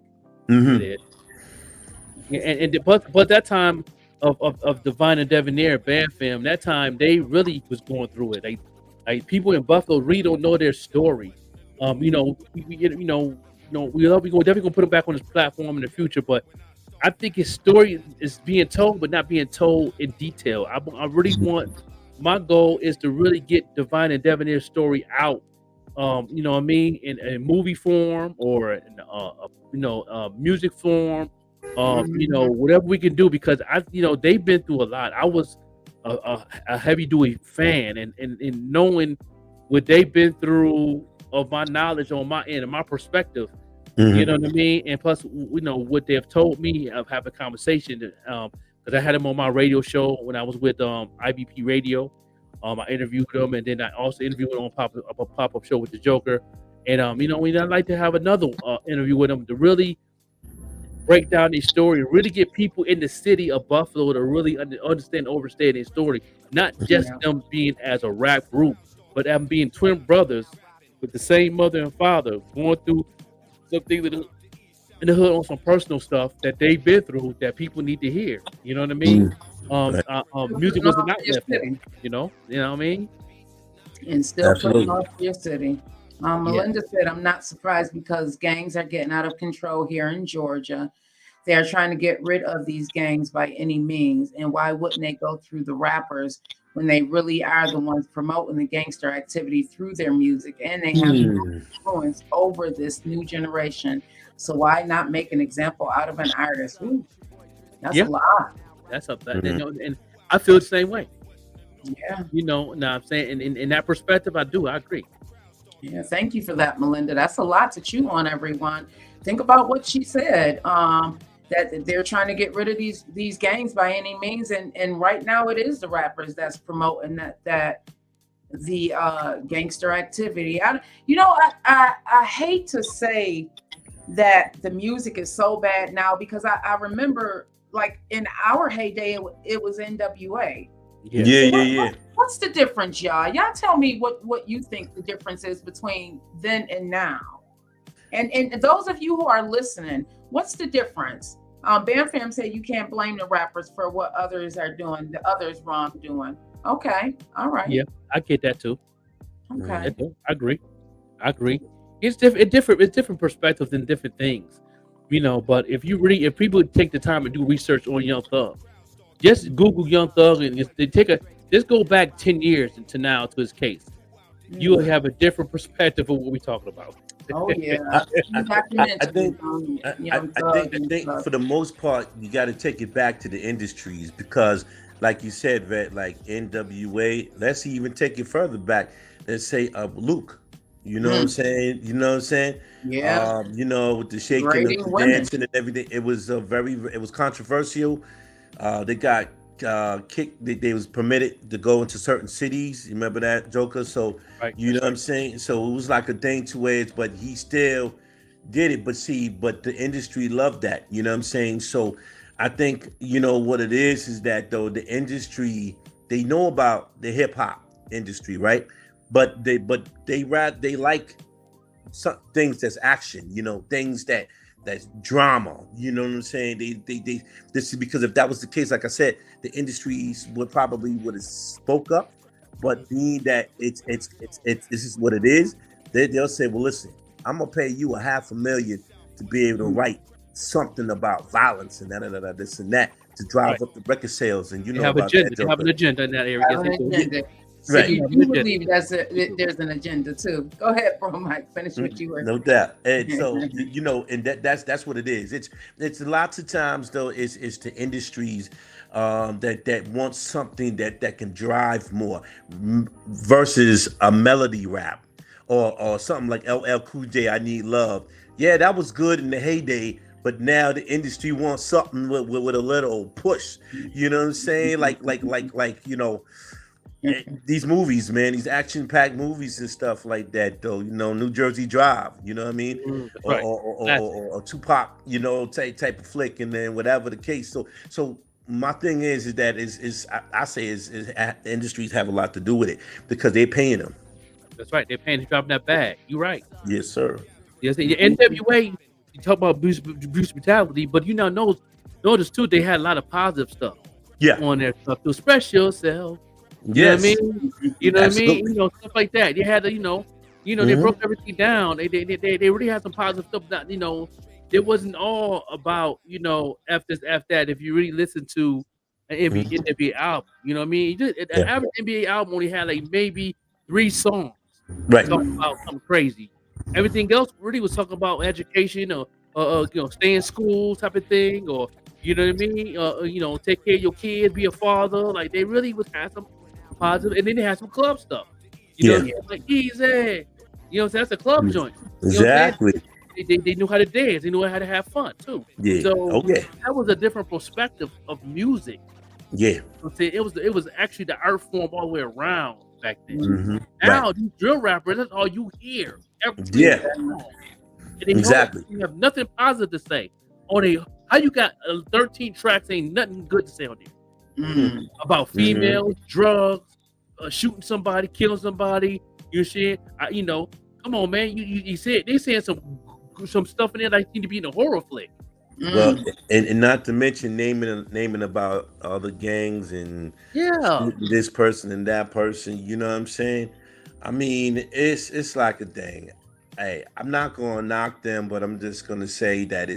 It is. But that time of Divine and Debonair, Band Fam, that time they really was going through it. Like people in Buffalo really don't know their story. We're definitely gonna put him back on his platform in the future, but I think his story is being told, but not being told in detail. I really want, my goal is to really get Divine and Debonair's story out. You know what I mean, in movie form or in music form, whatever we can do, because they've been through a lot. I was a heavy duty fan, and knowing what they've been through, of my knowledge on my end and my perspective, you know what I mean, and plus what they've told me of having a conversation, because I had them on my radio show when I was with IBP Radio. I interviewed them, and then I also interviewed them on a pop-up show with the Joker. And I'd like to have another interview with them to really break down their story, really get people in the city of Buffalo to really understand, overstand their story, not just them being as a rap group, but them being twin brothers with the same mother and father, going through something in in the hood on some personal stuff that they've been through that people need to hear. You know what I mean? Music was an outlet for them, you know what I mean? And still Absolutely. putting off your city. Melinda said, I'm not surprised because gangs are getting out of control here in Georgia. They are trying to get rid of these gangs by any means. And why wouldn't they go through the rappers when they really are the ones promoting the gangster activity through their music? And they have influence over this new generation. So why not make an example out of an artist? Ooh, that's a lot. That's up there. And I feel the same way. Yeah. Now I'm saying in that perspective, I agree. Yeah, thank you for that, Melinda. That's a lot to chew on, everyone. Think about what she said. That they're trying to get rid of these gangs by any means, and right now it is the rappers that's promoting that the gangster activity. I hate to say that the music is so bad now because I remember like in our heyday it was NWA. Yeah. What's the difference, y'all? Y'all tell me what you think the difference is between then and now. And those of you who are listening, what's the difference? Bam Fam said you can't blame the rappers for what others are doing, the others wrongdoing. Okay, all right. Yeah, I get that too. Okay. I agree. It's different perspectives and different things, But if people take the time to do research on Young Thug, just Google Young Thug and just go back 10 years to now to his case. You'll have a different perspective of what we're talking about. Oh yeah, I think for the most part, you got to take it back to the industries because, like you said, Vette, like NWA. Let's even take it further back. Let's say Luke. You know what I'm saying? Yeah. With the shaking, the dancing, and everything. It was controversial. They got kicked. They was permitted to go into certain cities. You remember that, Joker? So you know what I'm saying. So it was like a thing to where but he still did it. But the industry loved that. You know what I'm saying. So I think what it is that though the industry, they know about the hip hop industry, right? But they like some things that's action. Things that's drama. You know what I'm saying? They this is because if that was the case, like I said, the industries would have spoke up. But being that it's this is what it is, they'll say, well, listen, I'm gonna pay you $500,000 to be able to write something about violence and this and that to drive up the record sales. And they have an agenda in that area. So you believe there's an agenda too. Go ahead, bro, Mike. Finish what you were. No doubt. And so and that's what it is. It's lots of times though. It's the industries that want something that can drive more versus a melody rap or something like LL Cool J. I Need Love. Yeah, that was good in the heyday. But now the industry wants something with a little push. You know what I'm saying? Like these movies, man, these action-packed movies and stuff like that, though. New Jersey Drive, you know what I mean, or Tupac, type of flick, and then whatever the case. So my thing is that I say industries have a lot to do with it because they're paying them. That's right, they're paying to drop that bag. You're right. Yes, sir. Yes, the NWA. You talk about abuse brutality, but notice too they had a lot of positive stuff. Yeah, on their stuff to express yourself. You know what I mean? You know what I mean? Stuff like that. They had they broke everything down. They really had some positive stuff. That it wasn't all about F this, F that. If you really listen to an NBA album, you know what I mean? The average NBA album only had like maybe 3 songs, right? Talking about something crazy. Everything else really was talking about education or stay in school type of thing, or you know what I mean? Take care of your kids, be a father. Like they really was had some positive, and then they had some club stuff. Like easy. So that's a club joint. Exactly. They knew how to dance. They knew how to have fun too. Yeah. So that was a different perspective of music. Yeah. It was actually the art form all the way around back then. Now these drill rappers, that's all you hear. Exactly. You have nothing positive to say on how you got 13 tracks, ain't nothing good to say on there about females, drugs, shooting somebody, killing somebody. You see, come on, man. You said they saying some some stuff in there that need to be in a horror flick. Well, and not to mention naming about all the gangs and this person and that person. You know what I'm saying? I mean, it's like a thing. Hey, I'm not going to knock them, but I'm just going to say that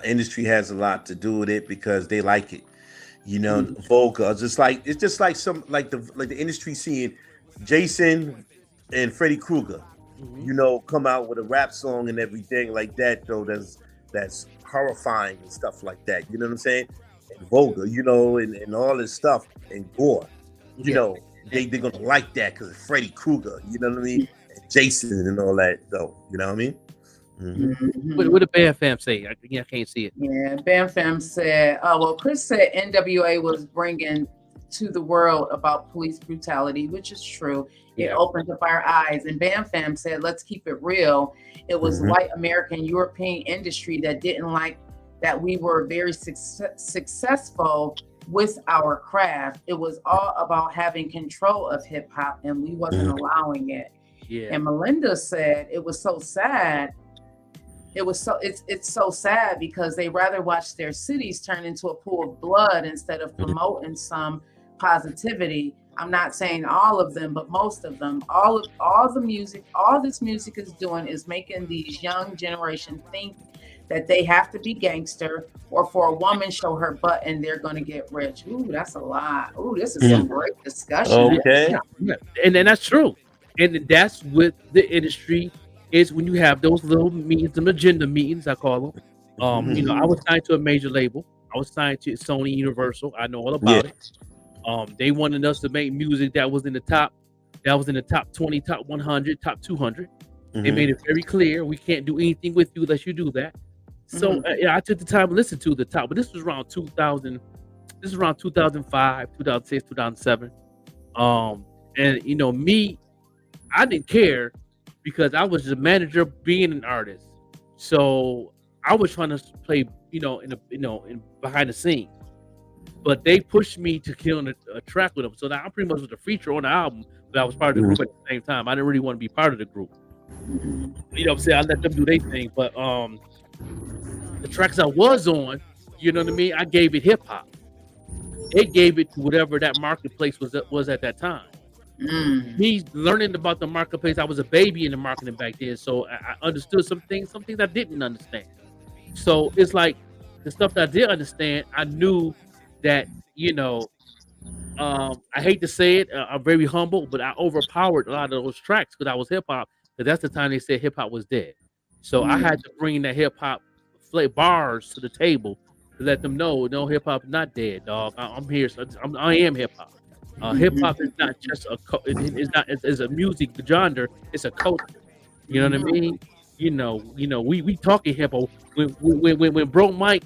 industry has a lot to do with it because they like it. You know, Volga, it's just like the industry seeing Jason and Freddy Krueger, you know, come out with a rap song and everything like that. Though that's horrifying and stuff like that. You know what I'm saying? And Volga, you know, and all this stuff and gore. You know, they're gonna like that because it's Freddy Krueger. You know what I mean? And Jason and all that. Though, you know what I mean? What did Bam Fam say? I can't see it. Yeah, Bam Fam said, well, Chris said NWA was bringing to the world about police brutality, which is true. It opened up our eyes. And Bam Fam said, let's keep it real. It was white American, European industry that didn't like that we were very successful with our craft. It was all about having control of hip hop, and we wasn't allowing it. Yeah. And Melinda said it was so sad. It's so sad because they rather watch their cities turn into a pool of blood instead of promoting some positivity. I'm not saying all of them, but most of them. All this music is doing is making these young generation think that they have to be gangster, or for a woman show her butt and they're going to get rich. Ooh, that's a lot. Ooh, this is some great discussion. Okay. Yeah. And that's true. And that's what the industry is when you have those little meetings, the agenda meetings, I call them. You know, I was signed to a major label. I was signed to Sony Universal. I know all about it. They wanted us to make music that was in the top 20, top 100, top 200. They made it very clear we can't do anything with you unless you do that. So I took the time to listen to the top, but this was around 2000. This is around 2005, 2006, 2007. And you know, I didn't care because I was just a manager being an artist. So I was trying to play, in behind the scenes. But they pushed me to kill a track with them. So now I pretty much was a feature on the album, but I was part of the group at the same time. I didn't really want to be part of the group. You know what I'm saying? I let them do their thing. But the tracks I was on, you know what I mean? I gave it hip hop. They gave it to whatever that marketplace was at that time. Me learning about the marketplace, I was a baby in the marketing back then, so I understood some things I didn't understand. So it's like the stuff that I did understand, I knew that, I hate to say it, I'm very humble, but I overpowered a lot of those tracks because I was hip hop. Because that's the time they said hip hop was dead. So I had to bring that hip hop bars to the table to let them know, no, hip hop is not dead, dog. I'm here. So I am hip hop. Hip hop is not just it's a music genre. It's a culture. You know what I mean? We talking hip hop. When Bro Mike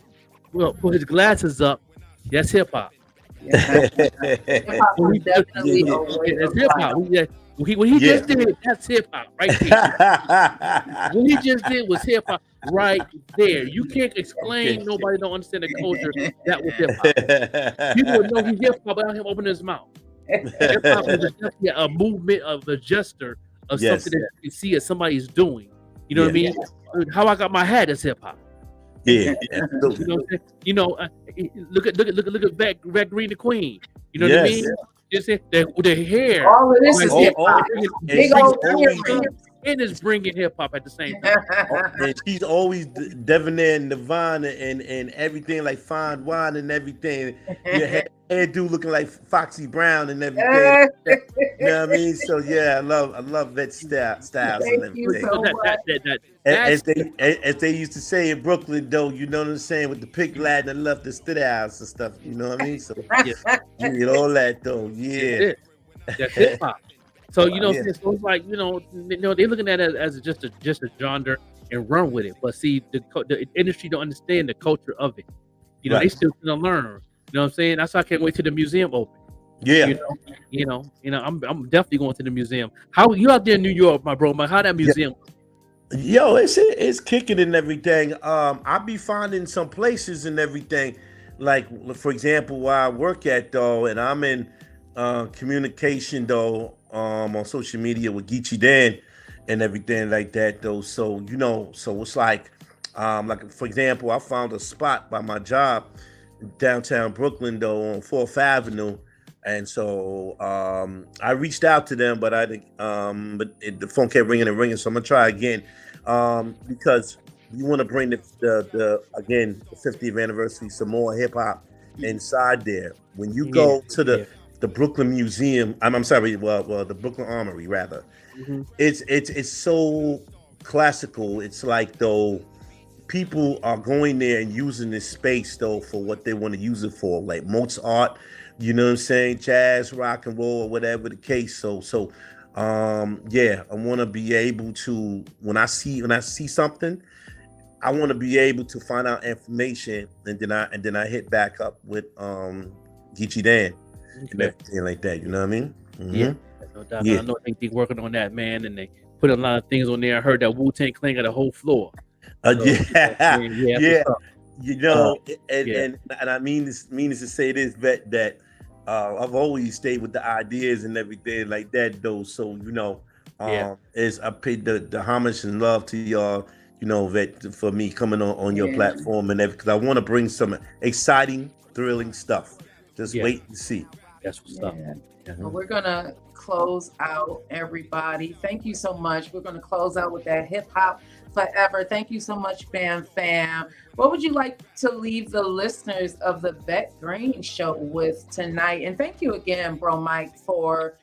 put his glasses up, that's hip hop. Hip-hop is definitely That's hip hop. What he just did, that's hip hop right there. What he just did was hip hop right there. You can't explain. Nobody don't understand the culture. That was hip hop. People would know he's hip hop without him opening his mouth. Hip hop is definitely a movement of a gesture of something that you see as somebody's doing. You know what I mean? How I got my hat is hip hop. Yeah, look at Vette Green the Queen. You know what I mean? Just the hair. All of this is hip hop. Big old and is bringing hip hop at the same time. And she's always debonair and Nirvana and everything, like fine wine and everything. Your hairdo looking like Foxy Brown and everything. You know what I mean? So yeah, I love that styles and everything. So as they used to say in Brooklyn, though, you know what I'm saying, with the pig lad that left the styles and stuff. You know what I mean? So you get all that though. Yeah, that's hip hop. So so it's like they're looking at it as just a genre and run with it. But see, the industry don't understand the culture of it. They still gonna learn. You know what I'm saying? That's why I can't wait till the museum open. Yeah. I'm definitely going to the museum. How you out there in New York, my bro? How that museum? Yo, it's kicking and everything. I be finding some places and everything. Like for example, where I work at though, and I'm in communication though. On social media with Geechee Dan, and everything like that though. So so it's like for example, I found a spot by my job downtown Brooklyn though on 4th Avenue. And so I reached out to them, but the phone kept ringing and ringing. So I'm gonna try again because we want to bring the 50th anniversary, some more hip hop inside there. When you go to the Brooklyn Museum, I'm sorry, well the Brooklyn Armory rather. Mm-hmm. It's so classical. It's like though people are going there and using this space though for what they want to use it for, like Mozart. You know what I'm saying? Jazz, rock and roll, or whatever the case. So I want to be able to when I see something, I want to be able to find out information, and then I hit back up with Geechee Dan and everything like that. You know what I mean? Mm-hmm. Yeah, no doubt. Yeah. I know they working on that, man, and they put a lot of things on there. I heard that Wu-Tang Clan got a whole floor. Yeah. You know, and I mean this to say this, that I've always stayed with the ideas and everything like that, though. So is I paid the homage and love to y'all, Vette, for me coming on your platform and everything, because I want to bring some exciting, thrilling stuff. Just wait and see. That's what's up. Well, we're gonna close out, everybody. Thank you so much. We're gonna close out with that hip hop forever. Thank you so much, Bam Fam. What would you like to leave the listeners of the Vette Green Show with tonight? And thank you again, Bro Mike, for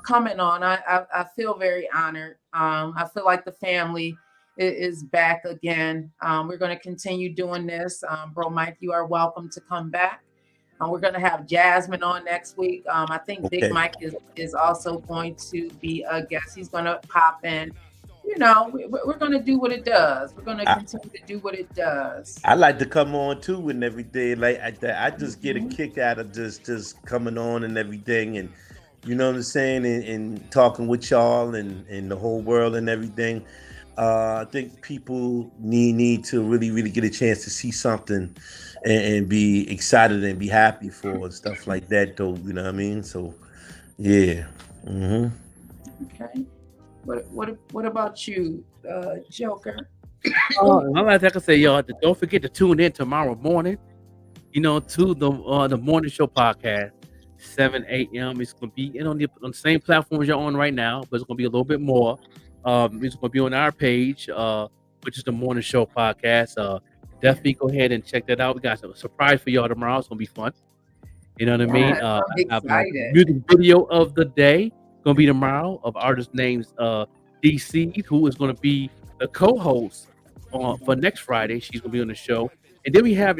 coming on. I feel very honored. I feel like the family is back again. We're going to continue doing this. Bro Mike, you are welcome to come back. We're going to have Jasmine on next week. I think Big Mike is also going to be a guest. He's going to pop in. We're going to do what it does. We're going to continue to do what it does. I like to come on too and everything like that. I just get a kick out of just coming on and everything, and you know what I'm saying, and talking with y'all and the whole world and everything. I think people need to really, really get a chance to see something and be excited and be happy for and stuff like that, though. You know what I mean? So, yeah. Mm-hmm. Okay. What about you, Joker? Like I can say, y'all, don't forget to tune in tomorrow morning, to the Morning Show podcast, 7 a.m. It's going to be on the same platforms you're on right now, but it's going to be a little bit more. It's going to be on our page, which is the Morning Show podcast. Definitely go ahead and check that out. We got a surprise for y'all tomorrow. It's going to be fun. You know what I mean? I'm excited. Music video of the day going to be tomorrow of artist names DC, who is going to be the co-host for next Friday. She's going to be on the show. And then we have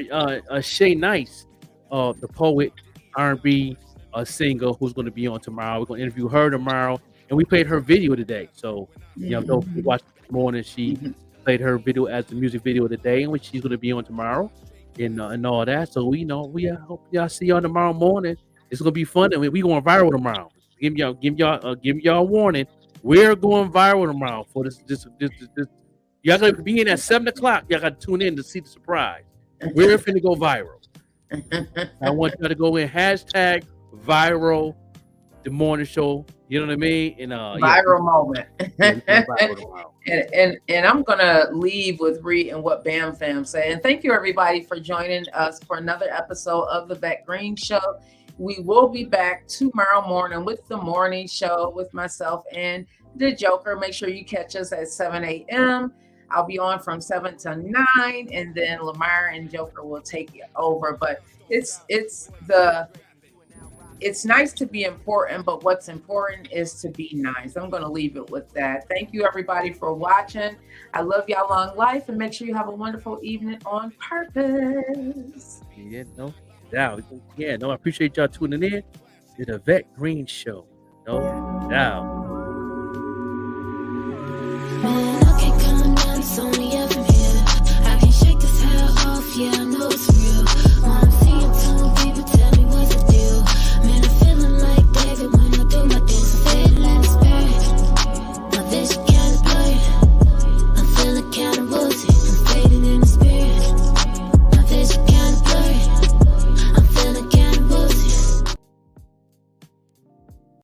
Shay Nice, the poet, R&B singer, who's going to be on tomorrow. We're going to interview her tomorrow. And we played her video today. So, don't watch this morning. She played her video as the music video of the day, and which she's going to be on tomorrow and all that. So, we hope y'all see y'all tomorrow morning. It's going to be fun. And we going viral tomorrow. Give y'all a warning. We're going viral tomorrow for this. Y'all got to be in at 7 o'clock. Y'all got to tune in to see the surprise. We're finna go viral. I want y'all to go in #viral the morning show. You know what I mean? And viral moment. And I'm gonna leave with reading what Bam Fam said. And thank you everybody for joining us for another episode of the Vette Green Show. We will be back tomorrow morning with the morning show with myself and the Joker. Make sure you catch us at 7 a.m. I'll be on from 7 to 9, and then Lamar and Joker will take it over. But it's nice to be important, but what's important is to be nice. I'm going to leave it with that. Thank you, everybody, for watching. I love y'all long life, and make sure you have a wonderful evening on purpose. Yeah, no doubt. Yeah, no, I appreciate y'all tuning in to the Vette Green Show. No doubt.